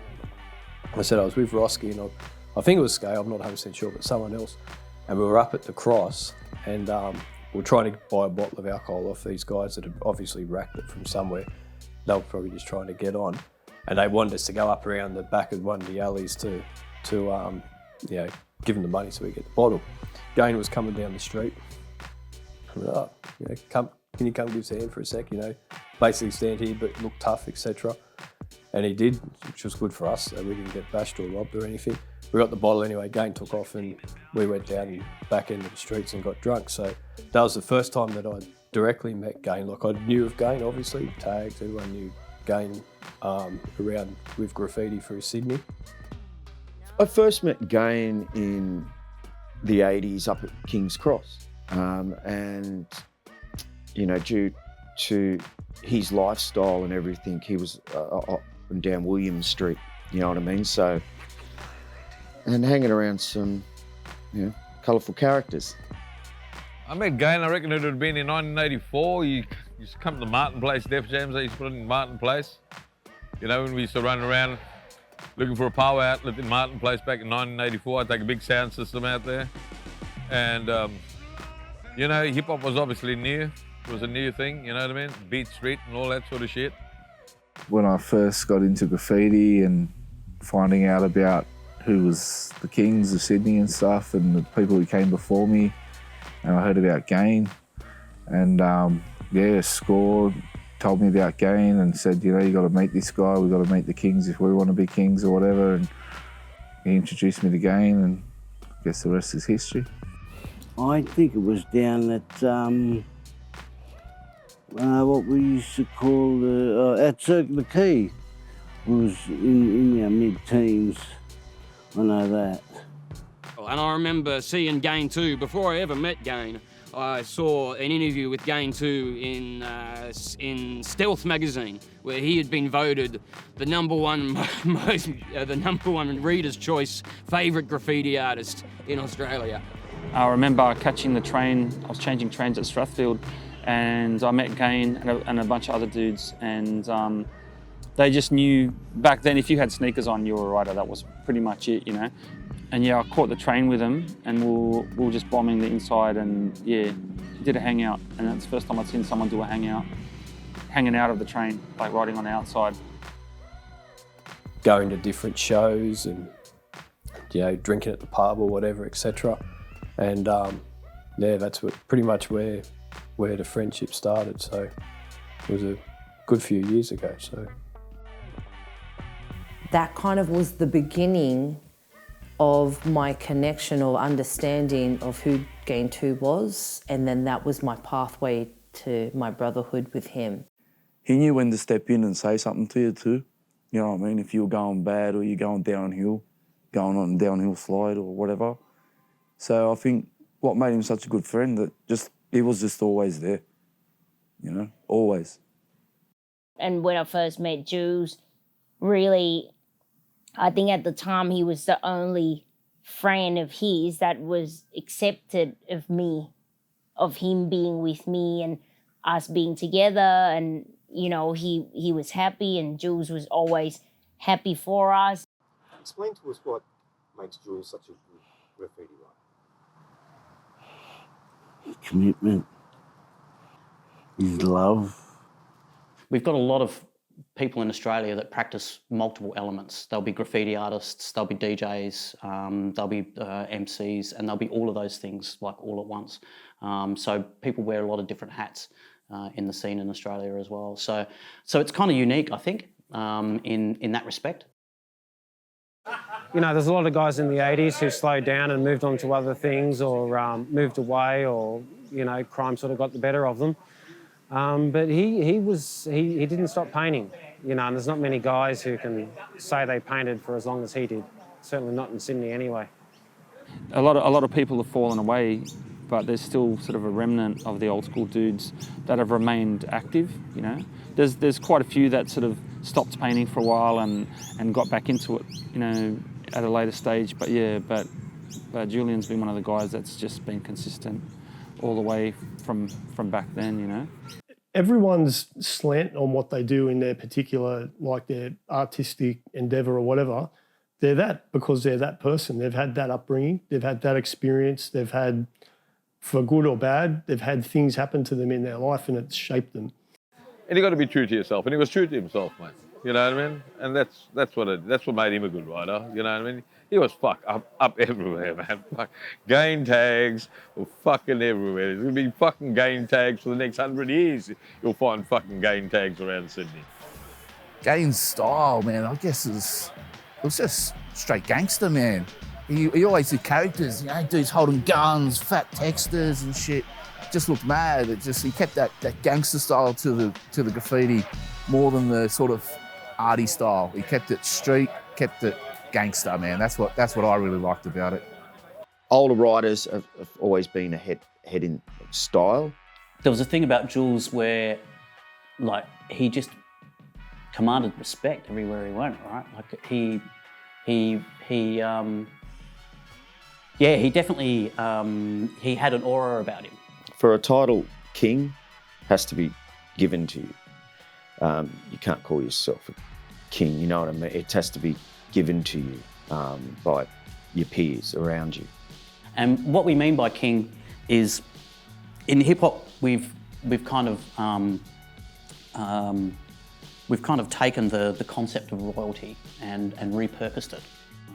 I said I was with Roski, and I think it was Skay, I'm not 100% sure, but someone else, and we were up at the Cross, and we were trying to buy a bottle of alcohol off these guys that had obviously racked it from somewhere. They were probably just trying to get on, and they wanted us to go up around the back of one of the alleys to you know, give them the money so we get the bottle. Gane was coming down the street. I went, oh, you know, can you come give us a hand for a sec, you know, basically stand here but look tough, etc. And he did, which was good for us, so we didn't get bashed or robbed or anything. We got the bottle anyway, Gane took off, and we went down the back end of the streets and got drunk. So that was the first time that I directly met Gane. Like, I knew of Gane, obviously, tags, everyone knew Gane around with graffiti through Sydney. I first met Gane in the 80s up at King's Cross, and you know, due to his lifestyle and everything, he was up and down William Street, you know what I mean? So, and hanging around some, you know, colourful characters. I met Gane, I reckon it would have been in 1984. You used to come to Martin Place, Def Jams, I used to put it in Martin Place. You know, when we used to run around looking for a power outlet in Martin Place back in 1984. I'd take a big sound system out there. And, you know, hip-hop was obviously new. It was a new thing, you know what I mean? Beat Street and all that sort of shit. When I first got into graffiti and finding out about who was the kings of Sydney and stuff, and the people who came before me, and I heard about Gane, and yeah, Score told me about Gane and said, you know, you got to meet this guy, we got to meet the kings if we want to be kings or whatever, and he introduced me to Gane, and I guess the rest is history. I think it was down at what we used to call at Circular Quay. It was in our mid-teens, I know that. And I remember seeing Gane too. Before I ever met Gane, I saw an interview with Gane too in Stealth magazine, where he had been voted the number one Reader's Choice favourite graffiti artist in Australia. I remember catching the train. I was changing trains at Strathfield, and I met Gane and a bunch of other dudes, and they just knew back then if you had sneakers on, you were a writer. That was pretty much it, you know. And yeah, I caught the train with him, and we were just bombing the inside, and yeah, he did a hangout, and that's the first time I'd seen someone do a hangout, hanging out of the train, like riding on the outside. Going to different shows and, you know, drinking at the pub or whatever, etc. And yeah, that's pretty much where the friendship started. So it was a good few years ago. So that kind of was the beginning of my connection or understanding of who Gane 2 was, and then that was my pathway to my brotherhood with him. He knew when to step in and say something to you too. You know what I mean? If you're going bad or you're going downhill, going on a downhill slide or whatever. So I think what made him such a good friend, that he was just always there, you know, always. And when I first met Jules, really, I think at the time he was the only friend of his that was accepted of me, of him being with me and us being together. And, you know, he was happy and Jules was always happy for us. Explain to us what makes Jules such a good graffiti writer. His commitment, his love. We've got a lot of people in Australia that practice multiple elements. There'll be graffiti artists, there'll be DJs, there'll be MCs, and there'll be all of those things like all at once. So people wear a lot of different hats in the scene in Australia as well. So it's kind of unique, I think, in that respect. You know, there's a lot of guys in the 80s who slowed down and moved on to other things, or moved away, or, you know, crime sort of got the better of them. But he didn't stop painting, you know, and there's not many guys who can say they painted for as long as he did. Certainly not in Sydney anyway. A lot of people have fallen away, but there's still sort of a remnant of the old school dudes that have remained active, you know. There's quite a few that sort of stopped painting for a while and got back into it, you know, at a later stage. But yeah, but Julian's been one of the guys that's just been consistent all the way from back then, you know. Everyone's slant on what they do in their particular, like their artistic endeavour or whatever, they're that because they're that person. They've had that upbringing, they've had that experience, they've had, for good or bad, they've had things happen to them in their life and it's shaped them. And you got to be true to yourself, and he was true to himself, mate. You know what I mean? And that's what made him a good writer. You know what I mean? He was up everywhere, man. Gane tags were fucking everywhere. There's gonna be fucking Gane tags for the next 100 years. You'll find fucking Gane tags around Sydney. Gane's style, man, I guess it was just straight gangster, man. He always did characters, you know, dudes holding guns, fat texters and shit. Just looked mad. He kept that gangster style to the graffiti more than the sort of arty style. He kept it street, kept it gangster, man. That's what I really liked about it. Older writers have always been ahead in style. There was a thing about Jules where, like, he just commanded respect everywhere he went, right? Like he definitely he had an aura about him. For a title, king has to be given to you. You can't call yourself a king, you know what I mean? It has to be given to you by your peers around you. And what we mean by king is, in hip hop, we've kind of taken the concept of royalty and repurposed it,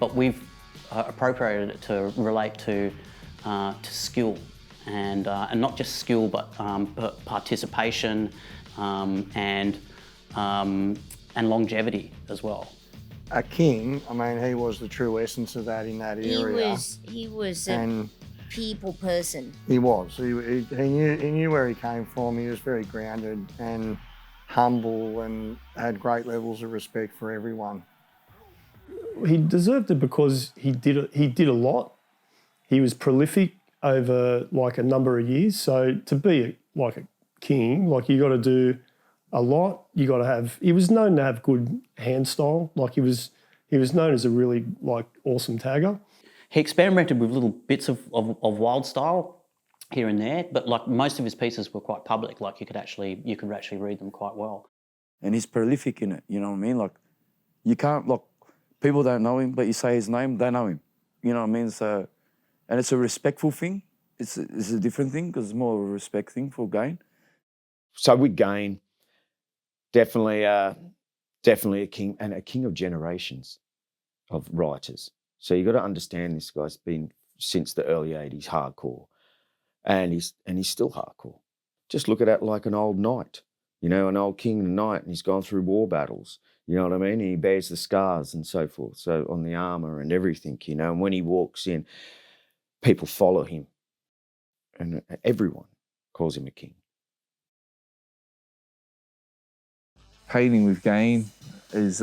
but we've appropriated it to relate to skill. And not just skill, but participation and longevity as well. A king, I mean, he was the true essence of that in that area. He was a people person. He was. He knew where he came from. He was very grounded and humble and had great levels of respect for everyone. He deserved it because he did a lot. He was prolific over like a number of years. So to be like a king, like you got to do a lot. You got to have. He was known to have good hand style. Like he was known as a really like awesome tagger. He experimented with little bits of wild style here and there, but like most of his pieces were quite public. Like you could actually read them quite well. And he's prolific in it. You know what I mean? Like you can't people don't know him, but you say his name, they know him. You know what I mean? So. And it's a respectful thing. It's a different thing because it's more of a respect thing for Gane. So with Gane, definitely a king, and a king of generations of writers. So you got to understand this guy's been since the early 80s hardcore, and he's still hardcore. Just look at it like an old knight, you know, an old king and knight, and he's gone through war battles. You know what I mean? And he bears the scars and so forth, so on the armour and everything, you know. And when he walks in, people follow him, and everyone calls him a king. Painting with Gane is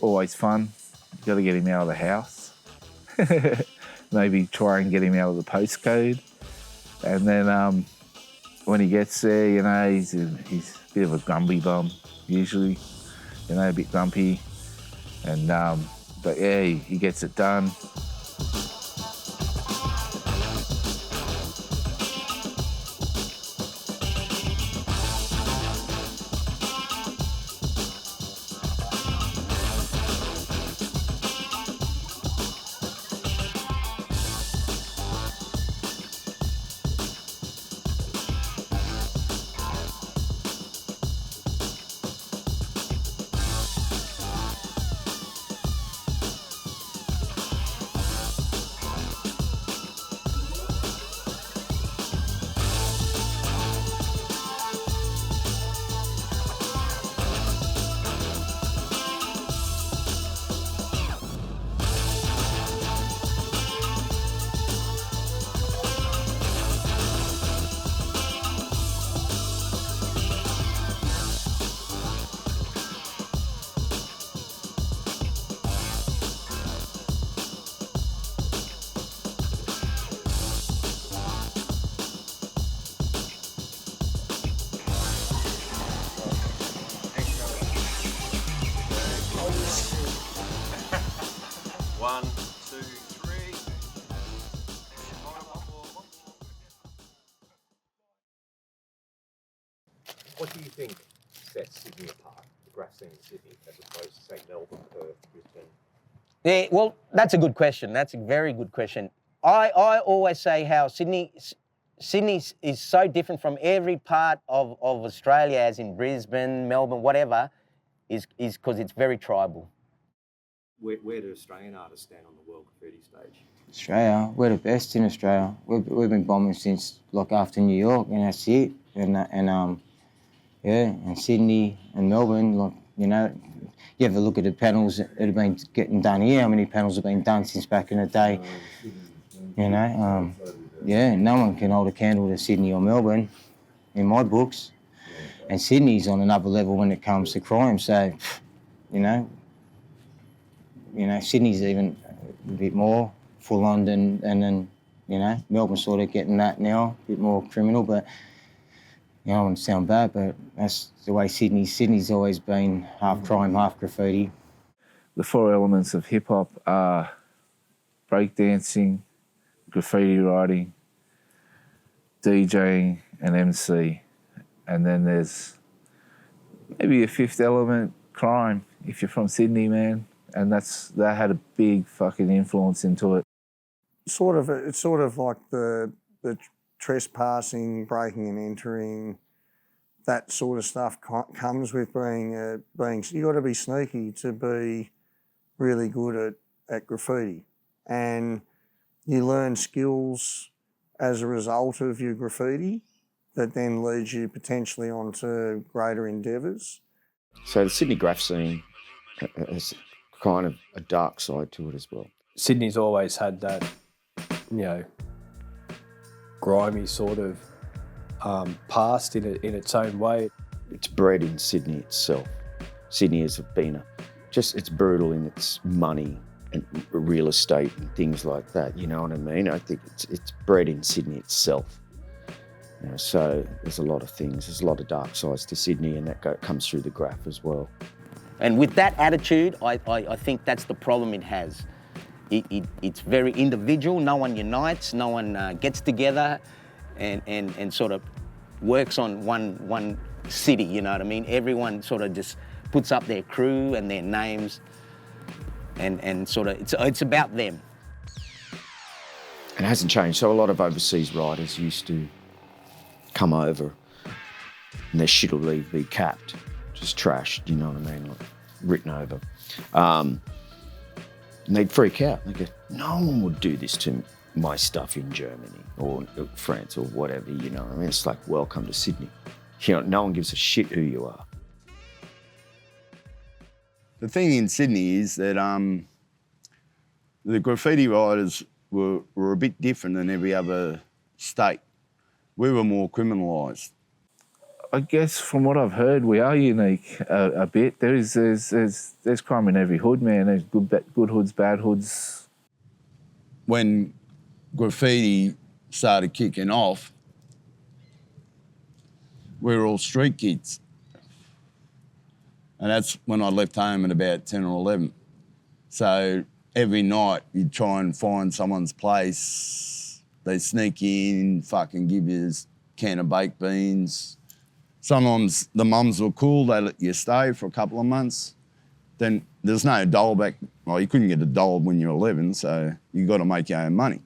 always fun. You got to get him out of the house. Maybe try and get him out of the postcode. And then when he gets there, you know, he's a bit of a grumpy bum, usually, you know, a bit grumpy. And, but yeah, he gets it done. One, two, three. What do you think sets Sydney apart, the graph scene in Sydney, as opposed to, say, Melbourne, Perth, Brisbane? Yeah, well, that's a good question. That's a very good question. I always say how Sydney is so different from every part of Australia, as in Brisbane, Melbourne, whatever, is because it's very tribal. Where do Australian artists stand on the world graffiti stage? Australia, we're the best in Australia. We've been bombing since like after New York, and that's it. And Sydney and Melbourne, like, you know, you have a look at the panels that have been getting done here. How many panels have been done since back in the day? You know, no one can hold a candle to Sydney or Melbourne, in my books. And Sydney's on another level when it comes to crime. So, you know, Sydney's even a bit more full on and then, you know, Melbourne's sort of getting that now, a bit more criminal, but, you know, I don't want to sound bad, but that's the way Sydney's always been half crime, half graffiti. The four elements of hip-hop are breakdancing, graffiti writing, DJing and MC. And then there's maybe a fifth element, crime, if you're from Sydney, man. And that had a big fucking influence into it. It's sort of like the trespassing, breaking and entering, that sort of stuff comes with being you got to be sneaky to be really good at graffiti. And you learn skills as a result of your graffiti that then leads you potentially onto greater endeavours. So the Sydney graph scene has kind of a dark side to it as well. Sydney's always had that, you know, grimy sort of past in its own way. It's bred in Sydney itself. Sydney has been it's brutal in its money and real estate and things like that, you know what I mean? I think it's bred in Sydney itself. You know, so there's a lot of things, there's a lot of dark sides to Sydney, and that comes through the graph as well. And with that attitude, I think that's the problem it has. It's very individual, no one unites, no one gets together and sort of works on one city, you know what I mean? Everyone sort of just puts up their crew and their names and sort of, it's about them. It hasn't changed. So a lot of overseas writers used to come over and their shit will be capped, just trashed, you know what I mean, like written over. And they'd freak out. They go, no one would do this to my stuff in Germany or France or whatever, you know what I mean? It's like, welcome to Sydney. You know, no one gives a shit who you are. The thing in Sydney is that the graffiti writers were a bit different than every other state. We were more criminalised. I guess from what I've heard, we are unique a bit. There's crime in every hood, man. There's good hoods, bad hoods. When graffiti started kicking off, we were all street kids. And that's when I left home at about 10 or 11. So every night you'd try and find someone's place. They sneak in, fucking give you a can of baked beans. Sometimes the mums were cool, they let you stay for a couple of months. Then there's no dole back. Well, you couldn't get a dole when you were 11, so you got to make your own money.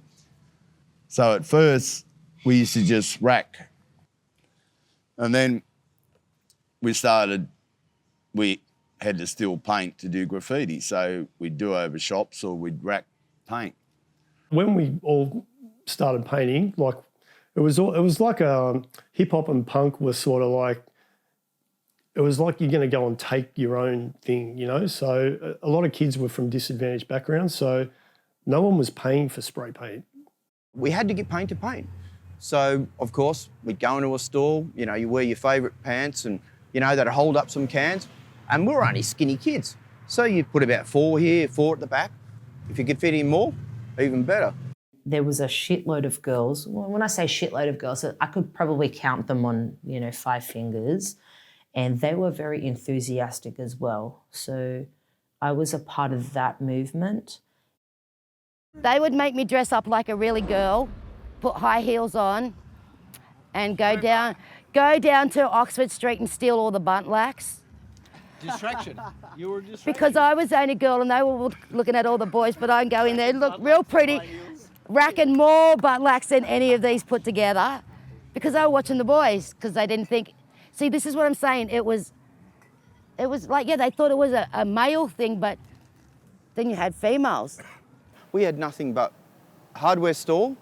So at first, we used to just rack. And then we had to steal paint to do graffiti. So we'd do over shops or we'd rack paint. When we all started painting, like it was like hip hop and punk was sort of like, it was like you're going to go and take your own thing, you know? So a lot of kids were from disadvantaged backgrounds, so no one was paying for spray paint. We had to get paint to paint. So, of course, we'd go into a store, you know, you wear your favourite pants and, you know, they'd hold up some cans. And we were only skinny kids. So you'd put about 4 here, 4 at the back. If you could fit in more, even better. There was a shitload of girls. Well, when I say shitload of girls, I could probably count them on, 5 fingers. And they were very enthusiastic as well. So I was a part of that movement. They would make me dress up like a really girl, put high heels on, and go down to Oxford Street and steal all the buntlacks. Distraction. You were distracted. Because I was the only girl and they were looking at all the boys, but I'd go in there, look real pretty, racking more buntlacks than any of these put together, because they were watching the boys, because they didn't think. See, this is what I'm saying. It was like, yeah, they thought it was a male thing, but then you had females. We had nothing but hardware store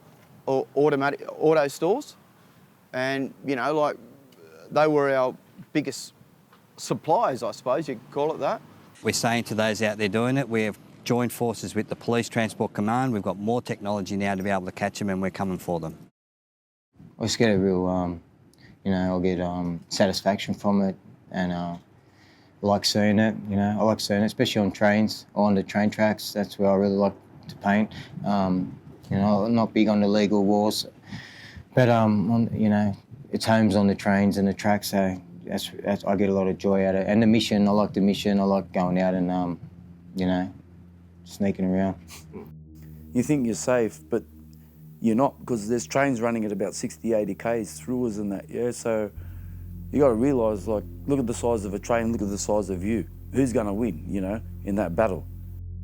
or auto stores. And, like they were our biggest suppliers, I suppose you could call it that. We're saying to those out there doing it, we have joined forces with the Police Transport Command. We've got more technology now to be able to catch them, and we're coming for them. I just get a real, I'll get satisfaction from it, and I like seeing it, I like seeing it, especially on trains or on the train tracks. That's where I really like to paint. I'm not big on the legal wars, but, it's homes on the trains and the tracks, so that's I get a lot of joy out of it. And the mission, I like the mission. I like going out and, sneaking around. You think you're safe, but you're not, because there's trains running at about 60, 80 k's through us and that, yeah? So you got to realise, like, look at the size of a train, look at the size of you. Who's going to win, in that battle?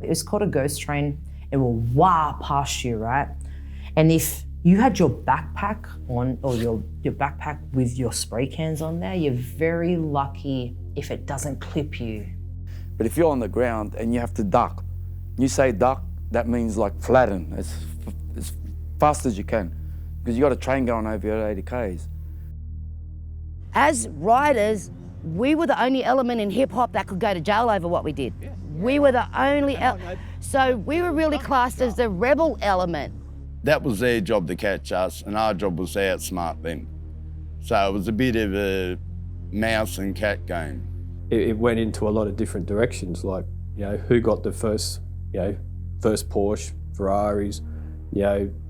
It was called a ghost train. It will wah past you, right? And if you had your backpack on, or your backpack with your spray cans on there, you're very lucky if it doesn't clip you. But if you're on the ground and you have to duck, you say duck, that means like flatten as fast as you can, because you got a train going over at 80 k's. As riders, we were the only element in hip hop that could go to jail over what we did. Yeah. We were the only, so we were really classed as the rebel element. That was their job to catch us, and our job was to outsmart them. So it was a bit of a mouse and cat game. It went into a lot of different directions, like, who got the first first Porsche, Ferraris,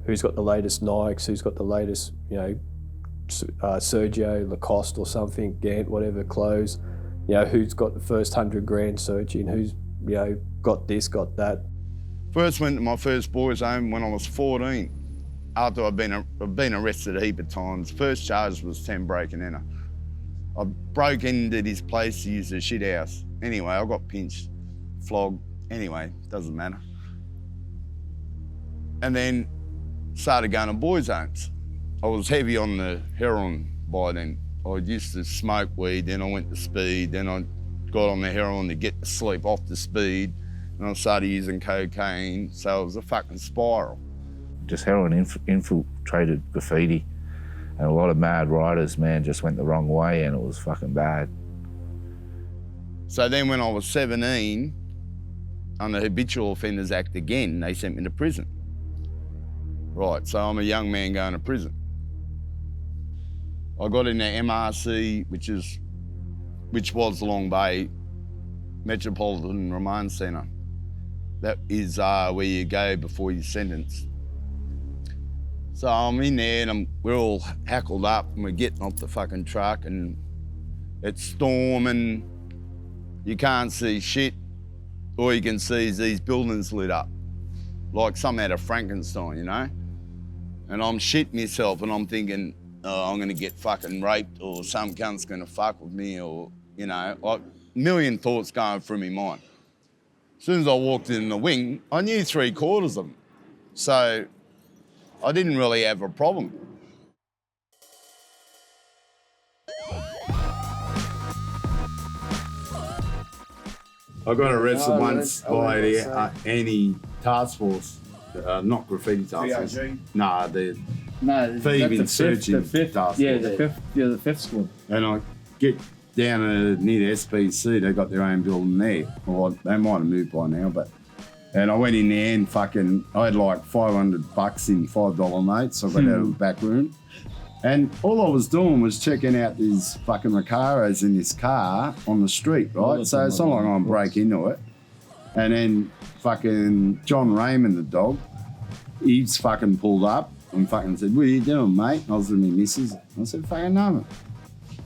who's got the latest Nikes, who's got the latest, Sergio, Lacoste or something, Gant, whatever, clothes, who's got the first 100 grand searching, who's, got this, got that. First went to my first boys' home when I was 14, after I've been arrested a heap of times. First charge was 10 break and enter. I broke into this place to use the shit house. Anyway, I got pinched, flogged. Anyway, doesn't matter. And then started going to boys' homes. I was heavy on the heroin by then. I used to smoke weed, then I went to speed, then I got on the heroin to get to sleep off the speed, and I started using cocaine, so it was a fucking spiral. Just heroin infiltrated graffiti, and a lot of mad riders, man, just went the wrong way, and it was fucking bad. So then when I was 17, on the Habitual Offenders Act again, they sent me to prison. Right, so I'm a young man going to prison. I got into MRC, which was Long Bay Metropolitan Remand Centre. That is where you go before you're sentenced. So I'm in there and we're all hackled up and we're getting off the fucking truck and it's storming. You can't see shit. All you can see is these buildings lit up, like some out of Frankenstein, you know? And I'm shitting myself and I'm thinking, oh, I'm gonna get fucking raped or some cunt's gonna fuck with me or, you know, like a million thoughts going through my mind. As soon as I walked in the wing, I knew 3/4 of them. So I didn't really have a problem. I got arrested once by the anti-task force, not graffiti task force. Nah, the thieving searching task force. Yeah, the fifth squad. And I get down near the SPC, they got their own building there. Or they might have moved by now, but. And I went in there and I had like $500 in $5 notes. So I got out of the back room. And all I was doing was checking out these fucking Recaros in this car on the street, right? So it's not like I'm break into it. And then fucking John Raymond, the dog, he's fucking pulled up and fucking said, "What are you doing, mate?" And I was with my missus. I said, "Fucking no."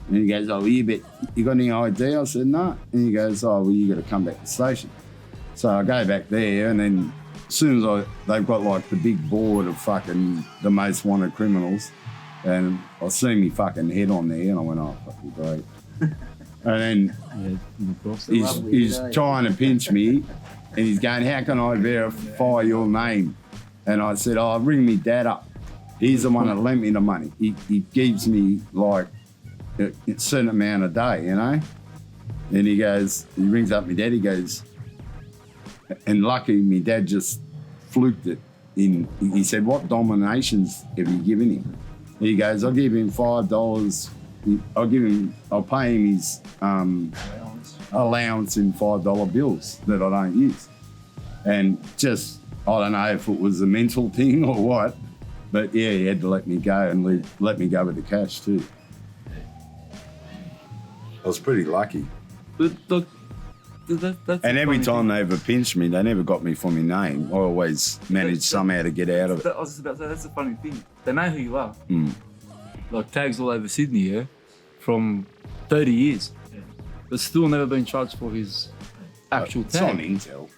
And he goes, "Oh, well, you got any ID?" I said, "No." And he goes, "Oh, well, you got to come back to the station." So I go back there and then as soon as they've got like the big board of fucking the most wanted criminals and I see me fucking head on there and I went, "Oh, fucking great." And then he's trying to pinch me and he's going, "How can I verify your name?" And I said, "Oh, ring me dad up. He's the one that lent me the money. He gives me like a certain amount a day, you know?" And he rings up my dad, he goes, and lucky my dad just fluked it in. He said, "What dominations have you given him?" He goes, "I'll give him $5. I'll pay him his allowance in $5 bills that I don't use." And just, I don't know if it was a mental thing or what, but yeah, he had to let me go and let me go with the cash too. I was pretty lucky. But look, and every time they ever pinched me, they never got me for my name. I always managed somehow to get out of it. I was just about to say, that's the funny thing. They know who you are. Like tags all over Sydney, yeah, from 30 years. But still never been charged for his actual tag. It's on Intel.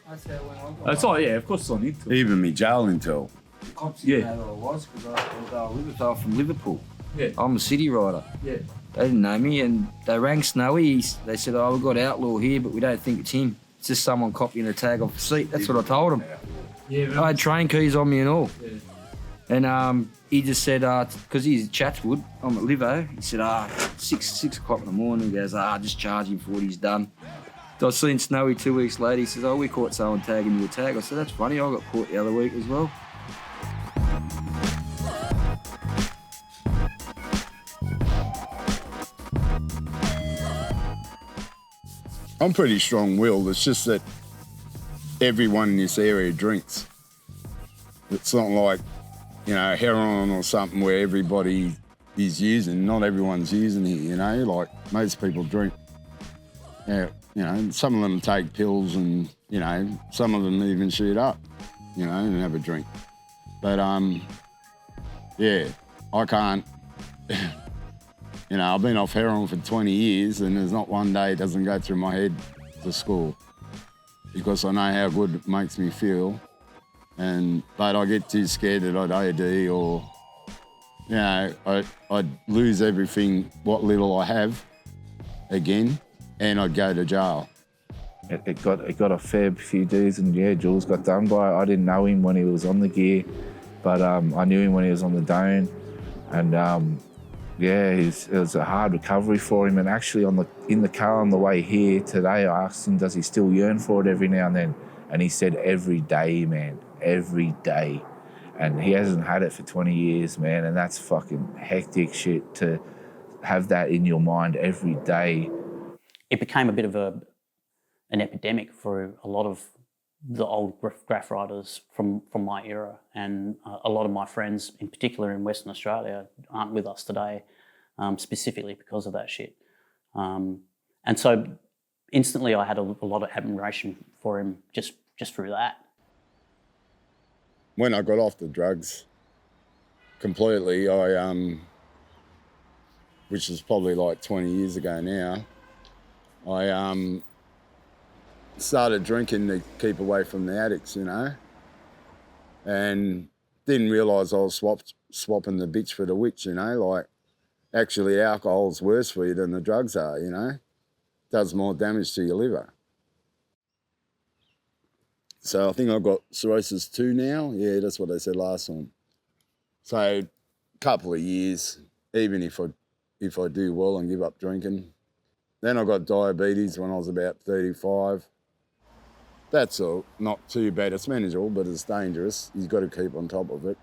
It's on, yeah, of course it's on Intel. Even me jail Intel. The cops didn't know who I was because I was from Liverpool. Yeah. I'm a city rider. Yeah. They didn't know me and they rang Snowy. They said, "Oh, we've got Outlaw here, but we don't think it's him. It's just someone copying a tag off the seat." That's what I told them. Yeah, I had train keys on me and all. Yeah. And he just said, because he's at Chatswood, I'm at Livo, he said, 6 o'clock in the morning, he goes, just charge him for what he's done. So I seen Snowy 2 weeks later, he says, "Oh, we caught someone tagging you a tag." I said, "That's funny, I got caught the other week as well." I'm pretty strong-willed. It's just that everyone in this area drinks. It's not like, you know, heroin or something where everybody is using. Not everyone's using it, you know. Like, most people drink. Yeah, you know, some of them take pills and, you know, some of them even shoot up, you know, and have a drink. But, yeah, I can't. You know, I've been off heroin for 20 years and there's not one day it doesn't go through my head to school because I know how good it makes me feel. But I get too scared that I'd OD or, you know, I'd lose everything, what little I have again, and I'd go to jail. It got a fair few dudes and yeah, Jules got done by it. I didn't know him when he was on the gear, but I knew him when he was on the Dome and yeah, it was a hard recovery for him. And actually, in the car on the way here today, I asked him, does he still yearn for it every now and then? And he said, every day, man, every day. And he hasn't had it for 20 years, man. And that's fucking hectic shit to have that in your mind every day. It became a bit of an epidemic for a lot of the old graph writers from my era, and a lot of my friends, in particular in Western Australia, aren't with us today. specifically because of that shit. And so instantly I had a lot of admiration for him just through that. When I got off the drugs completely, which is probably like 20 years ago now, I started drinking to keep away from the addicts, you know, and didn't realise I was swapping the bitch for the witch, you know, like actually alcohol's worse for you than the drugs are, you know, does more damage to your liver. So I think I've got cirrhosis 2 now. Yeah, that's what they said last time. So a couple of years, even if I do well and give up drinking. Then I got diabetes when I was about 35. That's all, not too bad. It's manageable, but it's dangerous. You've got to keep on top of it.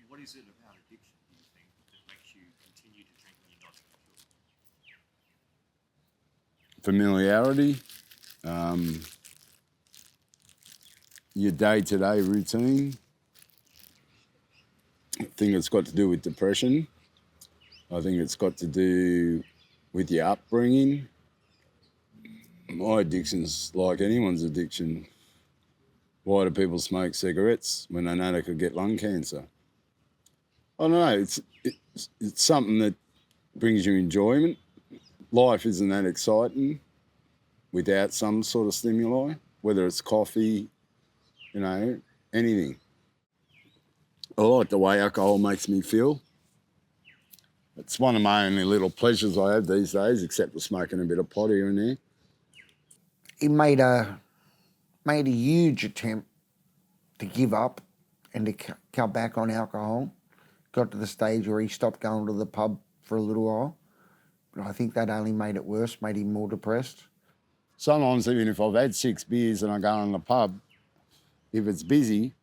What is it about addiction, do you think, that makes you continue to drink when you're not Familiarity, your day-to-day routine. I think it's got to do with depression. I think it's got to do with your upbringing. My addiction's like anyone's addiction. Why do people smoke cigarettes when they know they could get lung cancer? I don't know, it's something that brings you enjoyment. Life isn't that exciting without some sort of stimuli, whether it's coffee, you know, anything. I like the way alcohol makes me feel. It's one of my only little pleasures I have these days, except for smoking a bit of pot here and there. He made a huge attempt to give up and to cut back on alcohol. Got to the stage where he stopped going to the pub for a little while. But I think that only made it worse, made him more depressed. Sometimes even if I've had 6 beers and I go in the pub, if it's busy,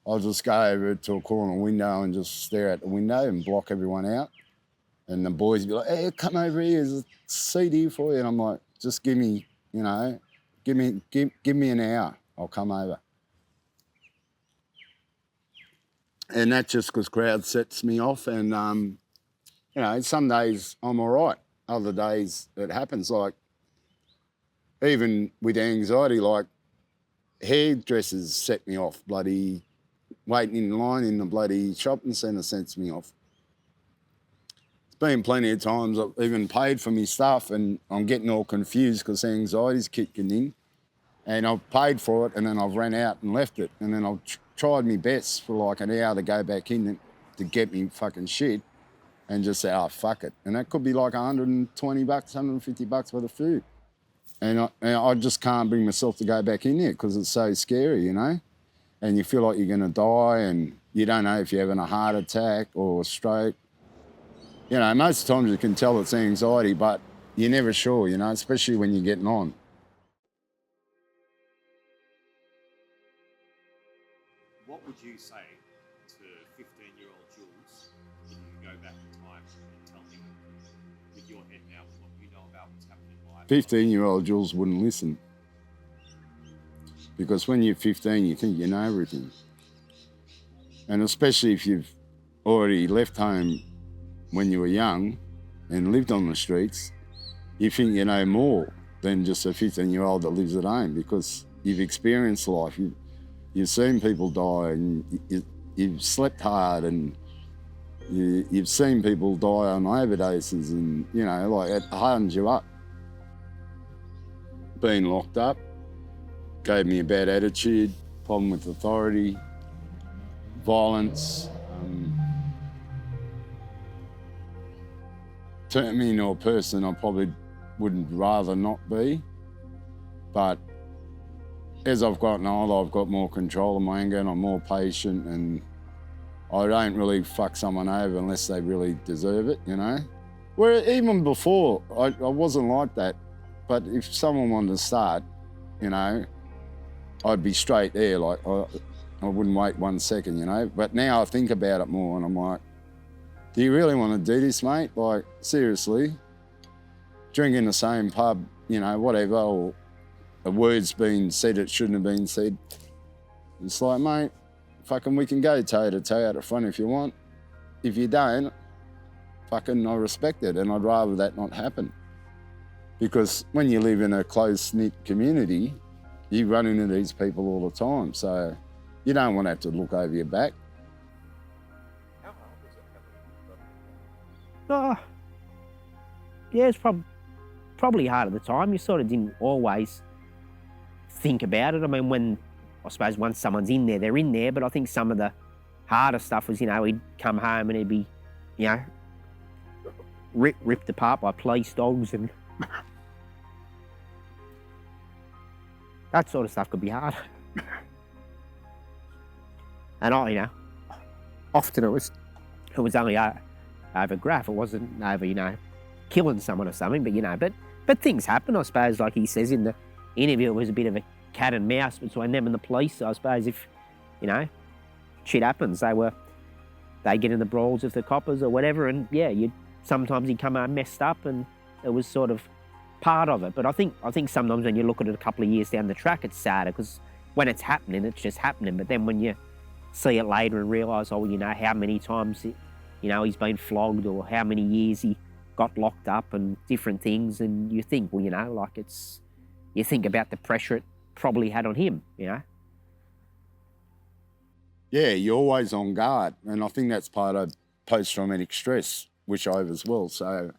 I'll just go over to a corner window and just stare out the window and block everyone out. And the boys be like, hey, come over here, there's a seat here for you. And I'm like, just give me, you know, give me an hour, I'll come over. And that's just because crowd sets me off. And, you know, some days I'm all right. Other days it happens. Like, even with anxiety, like hairdressers set me off. Bloody waiting in line in the bloody shopping centre sets me off. It's been plenty of times I've even paid for my stuff and I'm getting all confused because anxiety's kicking in. And I've paid for it and then I've ran out and left it. And then I've tried my best for like an hour to go back in to get me fucking shit and just say, oh, fuck it. And that could be like $120, $150 worth of food. And I just can't bring myself to go back in there because it's so scary, you know? And you feel like you're going to die and you don't know if you're having a heart attack or a stroke. You know, most of the times you can tell it's anxiety, but you're never sure, you know, especially when you're getting on. What would you say to 15-year-old Jules if you could go back in time and tell him, with your head now, with what you know about what's happening in life? 15-year-old Jules wouldn't listen. Because when you're 15, you think you know everything. And especially if you've already left home when you were young and lived on the streets, you think you know more than just a 15-year-old that lives at home because you've experienced life. You've seen people die and you've slept hard and you've seen people die on overdoses and, you know, like it hardens you up. Being locked up gave me a bad attitude, problem with authority, violence, turned me into a person I probably would rather not be. But as I've gotten older, I've got more control of my anger and I'm more patient and I don't really fuck someone over unless they really deserve it, you know? Where even before, I wasn't like that. But if someone wanted to start, you know, I'd be straight there, like I wouldn't wait 1 second, you know? But now I think about it more and I'm like, do you really want to do this, mate? Like, seriously? Drink in the same pub, you know, whatever, or a word's been said it shouldn't have been said. It's like, mate, fucking we can go toe to toe out the front if you want. If you don't, fucking I respect it, and I'd rather that not happen. Because when you live in a close-knit community, you run into these people all the time, so you don't want to have to look over your back. Oh, yeah, it's probably hard at the time. You sort of didn't always think about it. I mean, I suppose once someone's in there, they're in there, but I think some of the harder stuff was, he'd come home and he'd be, ripped apart by police dogs, and that sort of stuff could be hard. And often it was only over graff. It wasn't over, killing someone or something, but things happen, I suppose. Like he says in the interview, it was a bit of a cat and mouse between them and the police. So I suppose if, shit happens, they get in the brawls with the coppers or whatever, and sometimes he'd come home messed up, and it was sort of part of it. But I think sometimes when you look at it a couple of years down the track, it's sadder, because when it's happening, it's just happening. But then when you see it later and realise, how many times he's been flogged, or how many years he got locked up and different things, and you think, you think about the pressure it probably had on him, Yeah, you're always on guard, and I think that's part of post-traumatic stress, which I have as well. So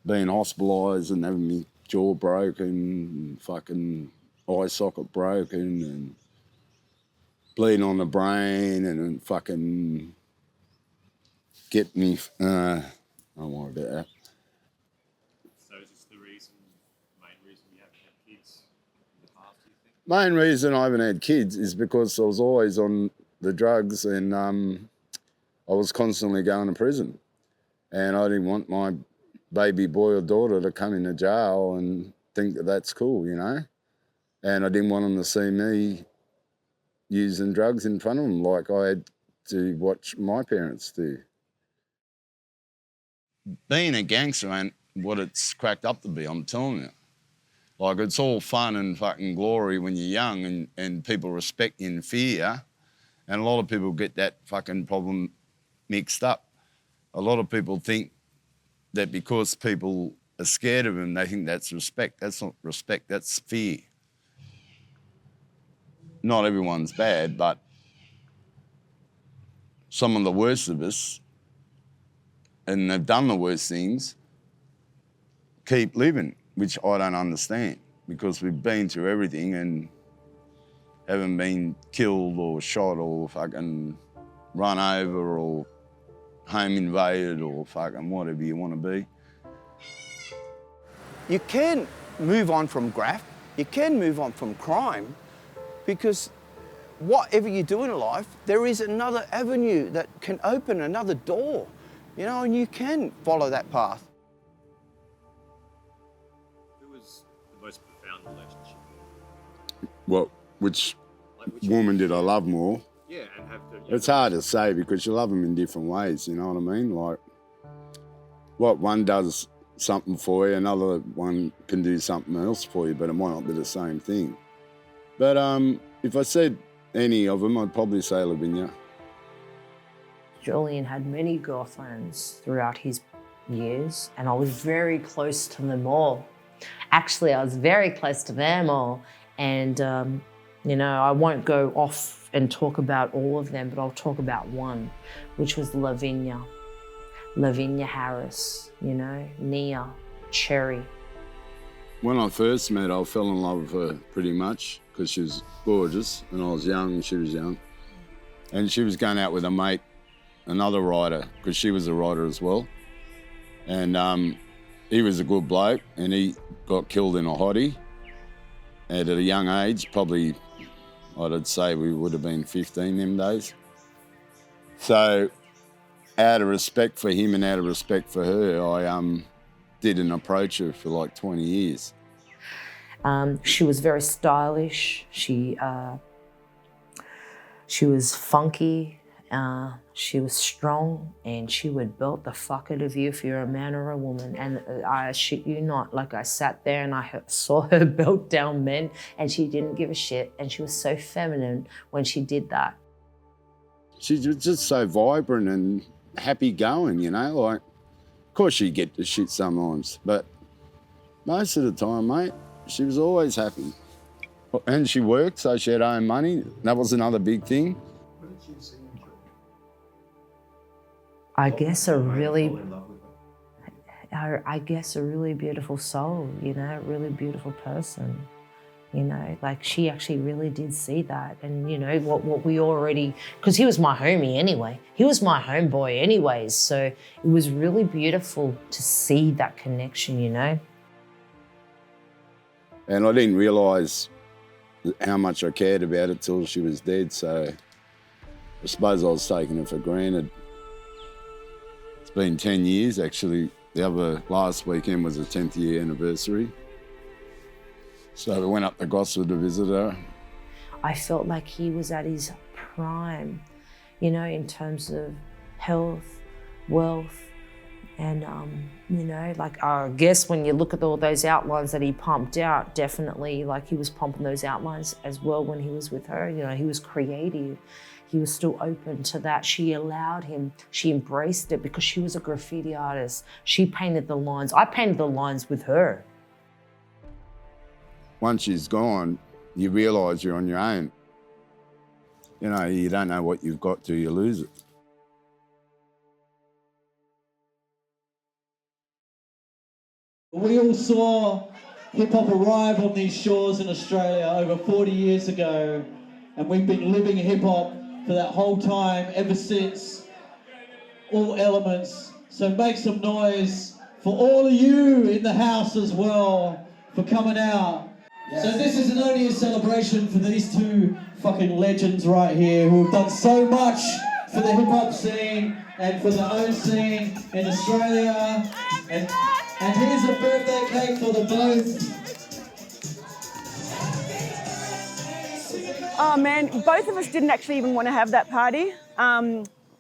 being hospitalised and having my jaw broken, fucking eye socket broken, and bleeding on the brain, and fucking get me, I don't worry about that. So is this the main reason you haven't had kids in the past, do you think? Main reason I haven't had kids is because I was always on the drugs, and I was constantly going to prison. And I didn't want my baby boy or daughter to come into jail and think that that's cool, And I didn't want them to see me using drugs in front of them like I had to watch my parents do. Being a gangster ain't what it's cracked up to be, I'm telling you. Like, it's all fun and fucking glory when you're young, and people respect you and fear. And a lot of people get that fucking problem mixed up. A lot of people think that because people are scared of them, they think that's respect. That's not respect, that's fear. Not everyone's bad, but some of the worst of us, and they've done the worst things, keep living, which I don't understand, because we've been through everything and haven't been killed or shot or fucking run over or home invaded or fucking whatever you want to be. You can move on from graft, you can move on from crime, because whatever you do in life, there is another avenue that can open another door, and you can follow that path. Who was the most profound relationship? Which woman did I love more? Yeah, and have to... It's hard to say, because you love them in different ways, you know what I mean? Like, what one does something for you, another one can do something else for you, but it might not be the same thing. But if I said any of them, I'd probably say Lavinia. Julian had many girlfriends throughout his years, and I was very close to them all. Actually, I was very close to them all, and I won't go off and talk about all of them, but I'll talk about one, which was Lavinia Harris, Nia, Cherry. When I first met her, I fell in love with her pretty much, because she was gorgeous, and I was young and she was young. And she was going out with a mate, another writer, because she was a writer as well. And he was a good bloke, and he got killed in a hottie. And at a young age, probably, I'd say we would have been 15 them days. So out of respect for him and out of respect for her, I didn't approach her for like 20 years. She was very stylish. She was funky. She was strong, and she would belt the fuck out of you if you're a man or a woman. And I shit you not, like, I sat there and I saw her belt down men, and she didn't give a shit. And she was so feminine when she did that. She's just so vibrant and happy going, you know. Like, of course she'd get the shit sometimes, but most of the time, mate, she was always happy. And she worked, so she had her own money. That was another big thing. I guess a really beautiful soul, you know, a really beautiful person. You know, like she actually really did see that. And, you know, what we already, because he was my homie anyway. He was my homeboy anyways. So it was really beautiful to see that connection, you know. And I didn't realise how much I cared about it till she was dead. So I suppose I was taking it for granted. It's been 10 years, actually. Last weekend was the 10th year anniversary. So we went up to Gosford to visit her. I felt like he was at his prime, you know, in terms of health, wealth, and, you know, like I guess when you look at all those outlines that he pumped out, definitely, like he was pumping those outlines as well when he was with her. You know, he was creative. He was still open to that. She allowed him, she embraced it because she was a graffiti artist. She painted the lines. I painted the lines with her. Once she's gone, you realise you're on your own. You know, you don't know what you've got till you lose it. We all saw hip-hop arrive on these shores in Australia over 40 years ago, and we've been living hip-hop for that whole time, ever since, all elements. So make some noise for all of you in the house as well for coming out. So this isn't only a celebration for these two fucking legends right here who have done so much for the hip-hop scene and for their own scene in Australia. And here's a birthday cake for the both. Oh man, both of us didn't actually even want to have that party.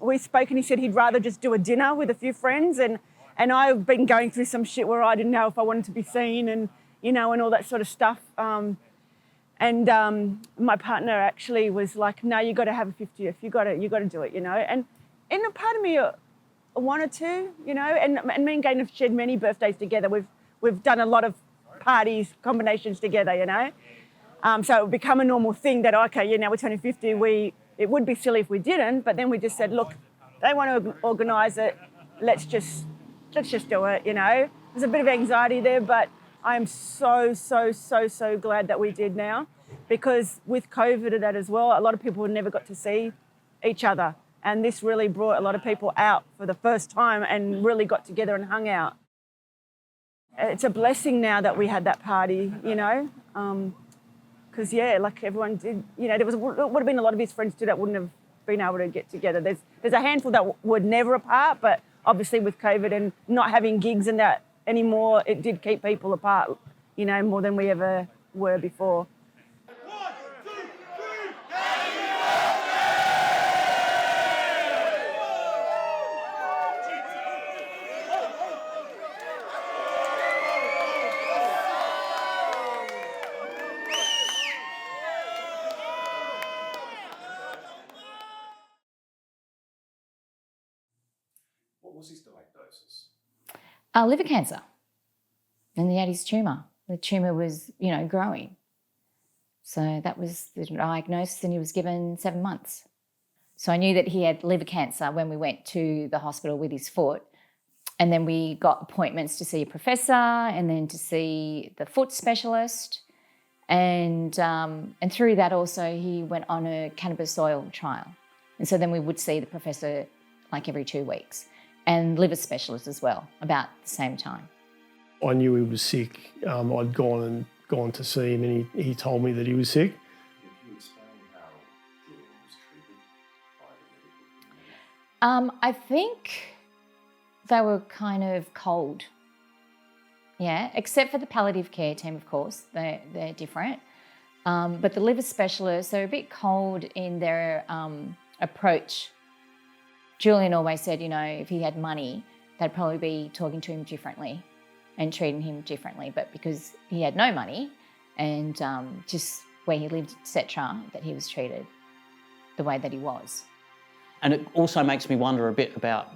We spoke and he said he'd rather just do a dinner with a few friends, and I've been going through some shit where I didn't know if I wanted to be seen and, you know, and all that sort of stuff. My partner actually was like, no, you got to have a 50th, you got to do it, you know. And in a part of me, one or two, you know, and me and Gane have shared many birthdays together. We've done a lot of parties, combinations together, you know. So it would become a normal thing that, okay, yeah, now we're turning 50, it would be silly if we didn't, but then we just said, look, they want to organise it, let's just do it, you know. There's a bit of anxiety there, but I am so glad that we did now, because with COVID and that as well, a lot of people never got to see each other. And this really brought a lot of people out for the first time and really got together and hung out. It's a blessing now that we had that party, you know, because, yeah, like everyone did, you know, would have been a lot of his friends too that wouldn't have been able to get together. There's a handful that were never apart, but obviously with COVID and not having gigs and that anymore, it did keep people apart, you know, more than we ever were before. What was his diagnosis? Liver cancer. And he had his tumour. The tumour was, you know, growing. So that was the diagnosis, and he was given 7 months. So I knew that he had liver cancer when we went to the hospital with his foot. And then we got appointments to see a professor and then to see the foot specialist. And through that also he went on a cannabis oil trial. And so then we would see the professor like every 2 weeks, and liver specialist as well, about the same time. I knew he was sick. I'd gone to see him, and he told me that he was sick. Can you explain how Julian was treated by the medical community? I think they were kind of cold. Yeah, except for the palliative care team, of course, they're different. But the liver specialists, they're a bit cold in their approach. Julian always said, you know, if he had money, they'd probably be talking to him differently and treating him differently. But because he had no money and just where he lived, etc., that he was treated the way that he was. And it also makes me wonder a bit about,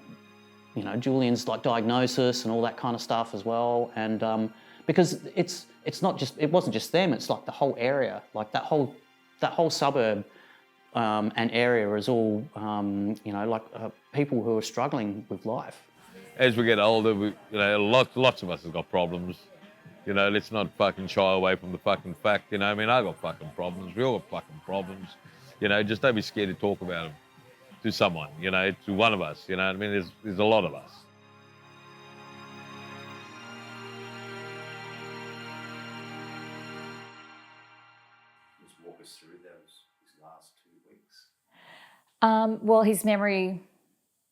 you know, Julian's like diagnosis and all that kind of stuff as well. And because it's not just, it wasn't just them, it's like the whole area, like that whole suburb and area is all, you know, like people who are struggling with life. As we get older, you know, lots of us have got problems. You know, let's not fucking shy away from the fucking fact, you know. I mean, I got fucking problems. We all got fucking problems. You know, just don't be scared to talk about them to someone, you know, to one of us, you know what I mean? There's a lot of us. Just walk us through those last 2 weeks. Well, his memory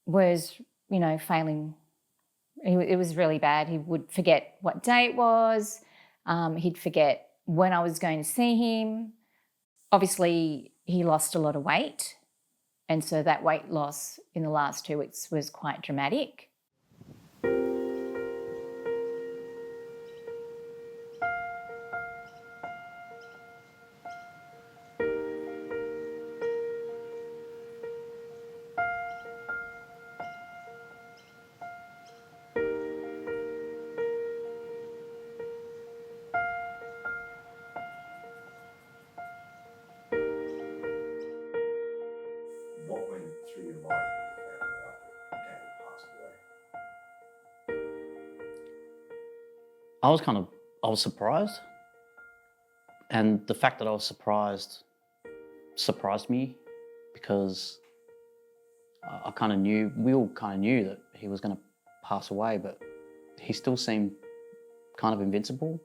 was, you know, failing. It was really bad. He would forget what day it was. He'd forget when I was going to see him. Obviously, he lost a lot of weight. And so that weight loss in the last 2 weeks was quite dramatic. What went through your mind when you found out that Gane had passed away? I was surprised. And the fact that I was surprised me because I kind of knew, we all kind of knew that he was going to pass away, but he still seemed kind of invincible.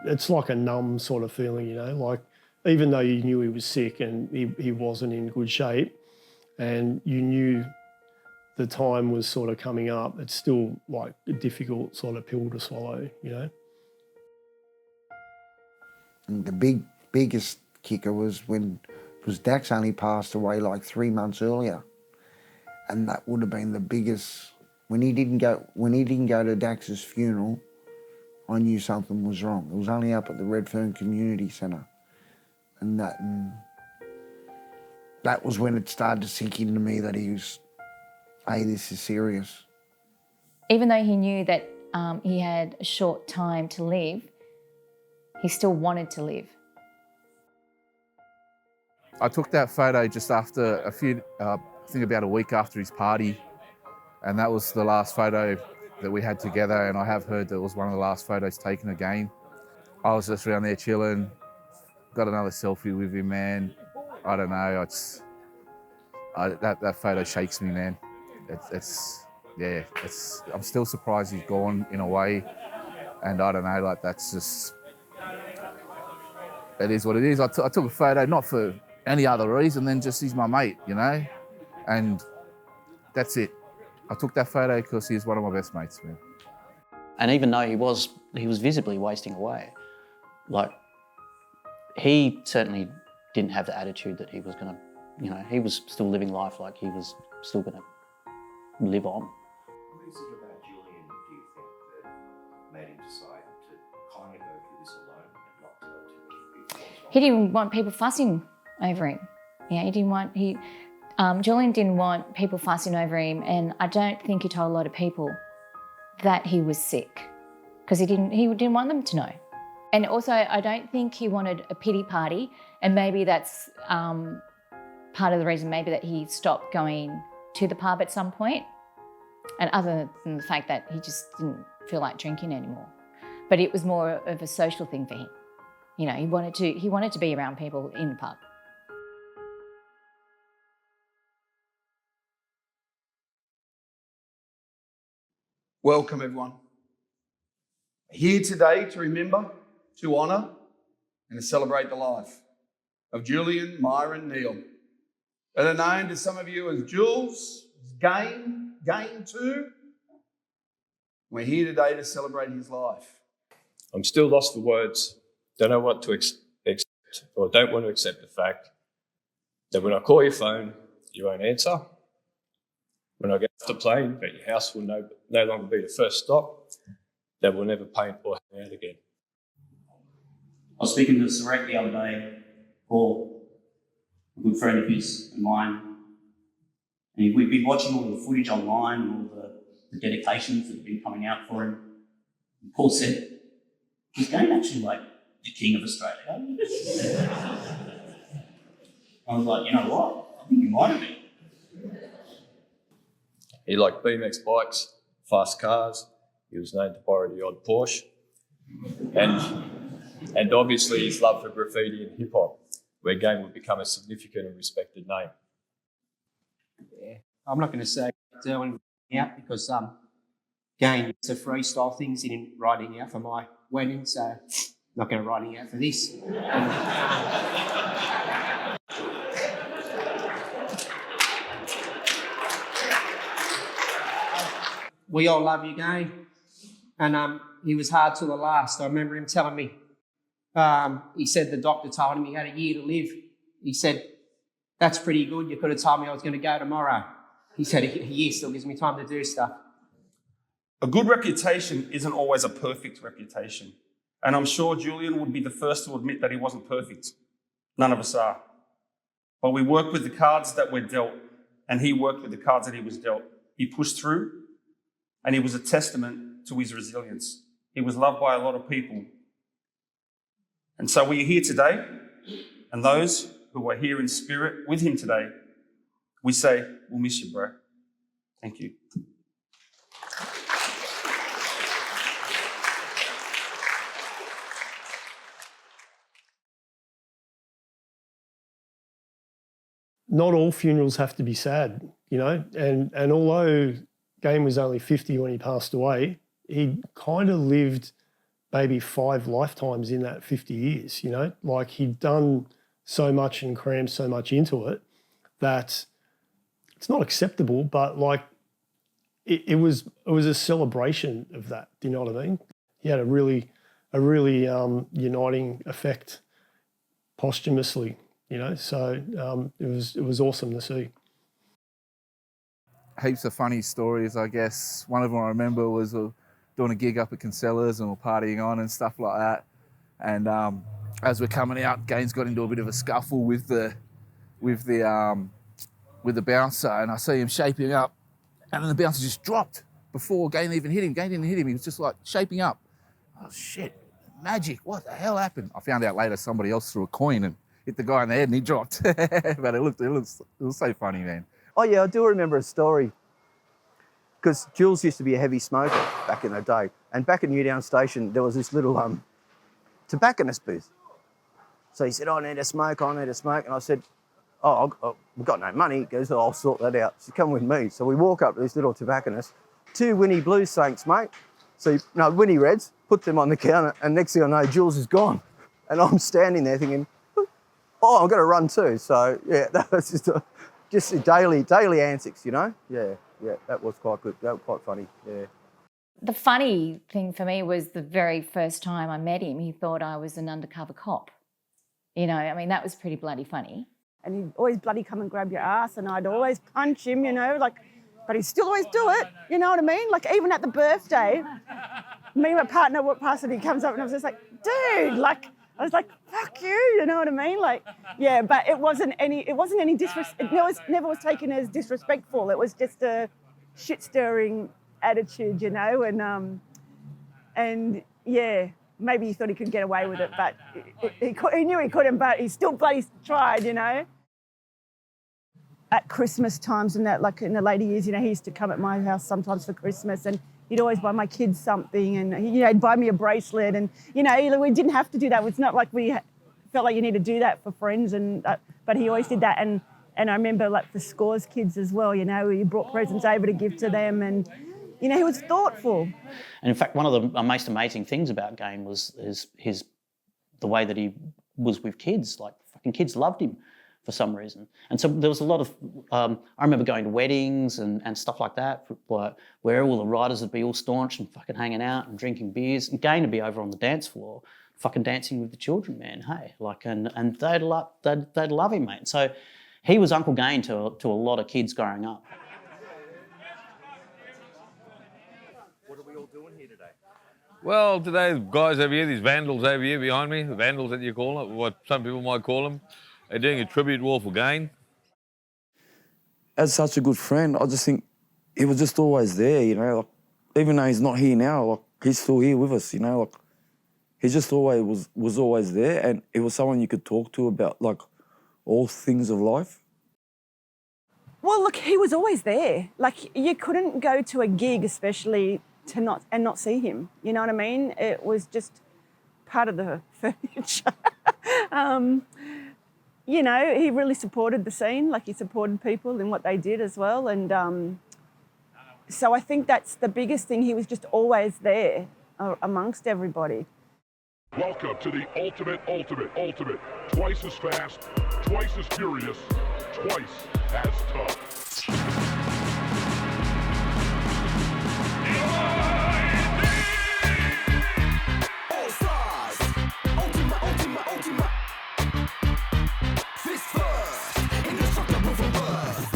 It's like a numb sort of feeling, you know, like even though you knew he was sick and he wasn't in good shape and you knew the time was sort of coming up, it's still like a difficult sort of pill to swallow, you know. And the biggest kicker was Dax only passed away like 3 months earlier, and that would have been the biggest. When he didn't go to Dax's funeral, I knew something was wrong. It was only up at the Redfern Community Centre, and that was when it started to sink into me that this is serious. Even though he knew that he had a short time to live, he still wanted to live. I took that photo just after I think about a week after his party, and that was the last photo that we had together, and I have heard that it was one of the last photos taken again. I was just around there chilling, got another selfie with him, man. I don't know, that photo shakes me, man. I'm still surprised he's gone in a way, and I don't know, like that's just, it is what it is. I took a photo, not for any other reason than just he's my mate, you know? And that's it. I took that photo because he's one of my best mates, man. And even though he was visibly wasting away, like, he certainly didn't have the attitude that he was gonna, you know, he was still living life like he was still gonna live on. What is it about Julian, do you think, that made him decide to kind of go through this alone and not tell too many people? He didn't want people fussing over him. Yeah, Julian didn't want people fussing over him, and I don't think he told a lot of people that he was sick because he didn't want them to know. And also, I don't think he wanted a pity party, and maybe that's part of the reason maybe that he stopped going to the pub at some point, and other than the fact that he just didn't feel like drinking anymore. But it was more of a social thing for him. You know, he wanted to be around people in the pub. Welcome, everyone. Here today to remember, to honour, and to celebrate the life of Julian Myron Neal, better known to some of you as Jules, Gane 2. We're here today to celebrate his life. I'm still lost for words. Don't know what to accept, or don't want to accept the fact that when I call your phone, you won't answer. When I get off the plane, that your house will no longer be the first stop, that we'll never paint or hang out again. I was speaking to Sarek the other day, Paul, a good friend of his and mine, And we've been watching all the footage online and all the dedications that have been coming out for him. And Paul said, "Is Gane actually like the king of Australia?" I was like, you know what? I think he might have been. He liked BMX bikes, fast cars. He was known to borrow the odd Porsche. And obviously his love for graffiti and hip hop, where Gane would become a significant and respected name. Yeah, I'm not going to say Derwin out because Gane used to freestyle things. He didn't write it out for my wedding, so I'm not going to write it out for this. We all love you, Gane. And he was hard to the last. I remember him telling me, he said the doctor told him he had a year to live. He said, "That's pretty good. You could have told me I was going to go tomorrow." He said, "A year still gives me time to do stuff." A good reputation isn't always a perfect reputation. And I'm sure Julian would be the first to admit that he wasn't perfect. None of us are. But we work with the cards that we're dealt, and he worked with the cards that he was dealt. He pushed through, and he was a testament to his resilience. He was loved by a lot of people. And so we're here today, and those who are here in spirit with him today, we say, we'll miss you, bro. Thank you. Not all funerals have to be sad, you know, and although Gane was only 50 when he passed away, he kind of lived maybe 5 lifetimes in that 50 years, you know, like he'd done so much and crammed so much into it that it's not acceptable, but like it was a celebration of that. Do you know what I mean? He had a really uniting effect posthumously, you know. So it was awesome to see. Heaps of funny stories, I guess. One of them I remember was doing a gig up at Kinsella's and we're partying on and stuff like that. And as we're coming out, Gane's got into a bit of a scuffle with the bouncer, and I see him shaping up, and then the bouncer just dropped before Gane even hit him. Gane didn't hit him; he was just like shaping up. Oh shit! Magic! What the hell happened? I found out later somebody else threw a coin and hit the guy in the head, and he dropped. But it was so funny, man. Oh yeah, I do remember a story. Because Jules used to be a heavy smoker back in the day. And back at Newtown Station, there was this little tobacconist booth. So he said, "I need a smoke. And I said, we've got no money." He goes, "I'll sort that out." She said, "Come with me." So we walk up to this little tobacconist. 2 Winnie Blue Saints, mate. So, Winnie Reds, put them on the counter, and next thing I know, Jules is gone. And I'm standing there thinking, I'm going to run too. So, yeah, that was just daily antics, you know? Yeah, that was quite good. That was quite funny, yeah. The funny thing for me was the very first time I met him, he thought I was an undercover cop. You know, I mean, that was pretty bloody funny. And he'd always bloody come and grab your ass, and I'd always punch him, you know, like, but he'd still always do it, you know what I mean? Like, even at the birthday, me and my partner walked past and he comes up and I was just like, dude, like, I was like, fuck you know what I mean? Like, yeah, but it wasn't any disrespect. It never was taken as disrespectful. It was just a shit-stirring attitude, you know, and yeah, maybe he thought he could get away with it, but he knew he couldn't, but he still bloody tried, you know. At Christmas times and that, like in the later years, you know, he used to come at my house sometimes for Christmas, and he'd always buy my kids something, and he'd buy me a bracelet, and you know, we didn't have to do that. It's not like we felt like you need to do that for friends, but he always did that, and I remember like the Scores kids as well. You know, he brought presents over to give to them, and you know, he was thoughtful. And in fact, one of the most amazing things about Gane was the way that he was with kids. Like fucking kids loved him for some reason. And so there was a lot of, I remember going to weddings and stuff like that, where all the writers would be all staunch and fucking hanging out and drinking beers, and Gane would be over on the dance floor, fucking dancing with the children, man, hey. Like, and they'd love him, mate. So he was Uncle Gane to a lot of kids growing up. What are we all doing here today? Well, today, guys over here, these vandals over here behind me, the vandals that you call them, what some people might call them, they're doing a tribute wall for Gane. as such a good friend, I just think he was just always there, you know, like, even though he's not here now, like, he's still here with us, you know, like, he just always was always there, and it was someone you could talk to about, like, all things of life. Well, look, he was always there. Like, you couldn't go to a gig, especially to not see him. You know what I mean? It was just part of the furniture. You know, he really supported the scene. Like, he supported people in what they did as well. And so I think that's the biggest thing. He was just always there amongst everybody. Welcome to the ultimate. Twice as fast, twice as furious, twice as tough. All stars, ultima. Fist first, indestructible from birth.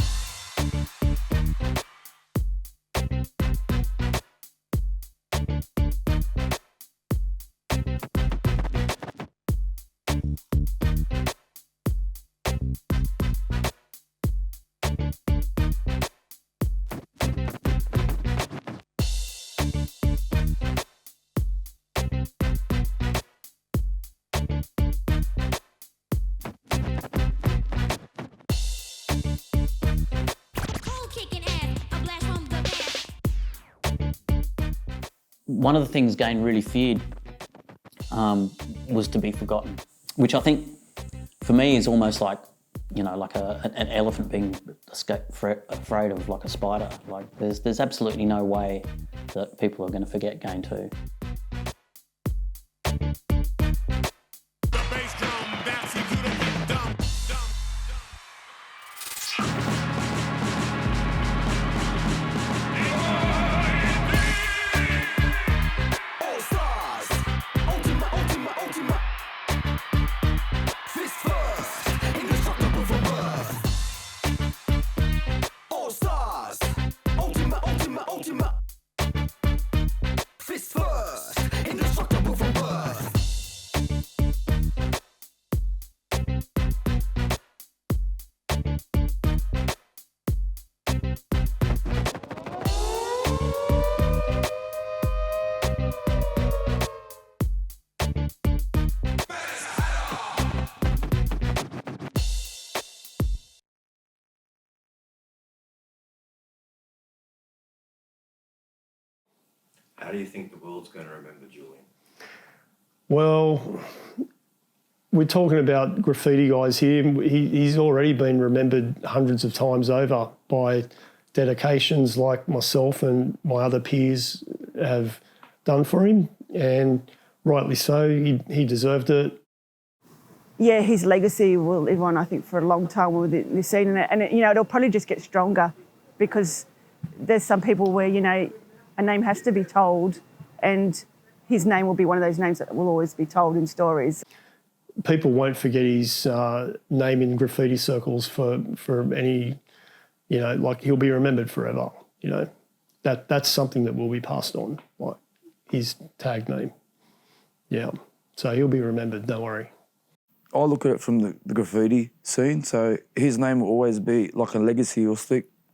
One of the things Gane really feared was to be forgotten, which I think for me is almost like, you know, like an elephant being afraid of like a spider. Like there's absolutely no way that people are going to forget Gane too. How do you think the world's going to remember Julian? Well, we're talking about graffiti guys here. He's already been remembered hundreds of times over by dedications like myself and my other peers have done for him, and rightly so. He deserved it. Yeah, his legacy will live on, I think, for a long time with this scene. And you know, it'll probably just get stronger because there's some people where, you know, a name has to be told, and his name will be one of those names that will always be told in stories. People won't forget his name in graffiti circles for any, you know, like he'll be remembered forever. You know, that's something that will be passed on, like his tag name. Yeah, so he'll be remembered. Don't worry. I look at it from the graffiti scene, so his name will always be like a legacy. It'll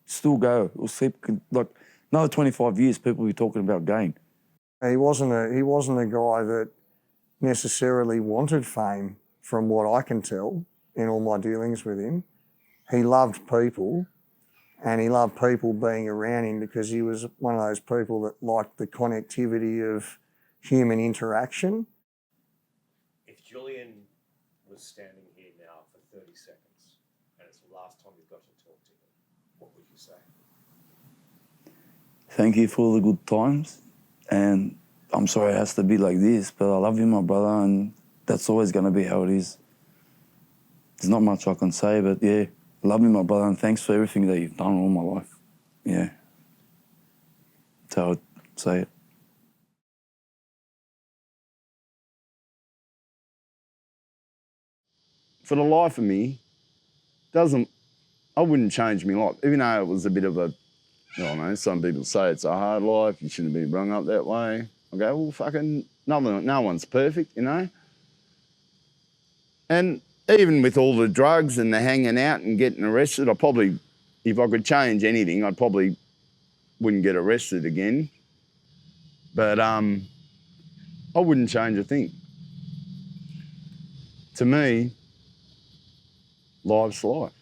still go. It'll sleep like. Another 25 years, people will be talking about Gane. He wasn't a guy that necessarily wanted fame, from what I can tell in all my dealings with him. He loved people, and he loved people being around him because he was one of those people that liked the connectivity of human interaction. If Julian was standing here now for 30 seconds and it's the last time you've got to talk to him, what would you say? Thank you for the good times, and I'm sorry it has to be like this, but I love you, my brother, and that's always going to be how it is. There's not much I can say, but yeah, I love you, my brother, and thanks for everything that you've done all my life. Yeah, that's how I'd say it. For the life of me, I wouldn't change my life, even though it was a bit of a, I don't know, some people say it's a hard life, you shouldn't be brought up that way. I go, well, fucking, no one's perfect, you know? And even with all the drugs and the hanging out and getting arrested, I probably if I could change anything, I probably wouldn't get arrested again. But I wouldn't change a thing. To me, life's life.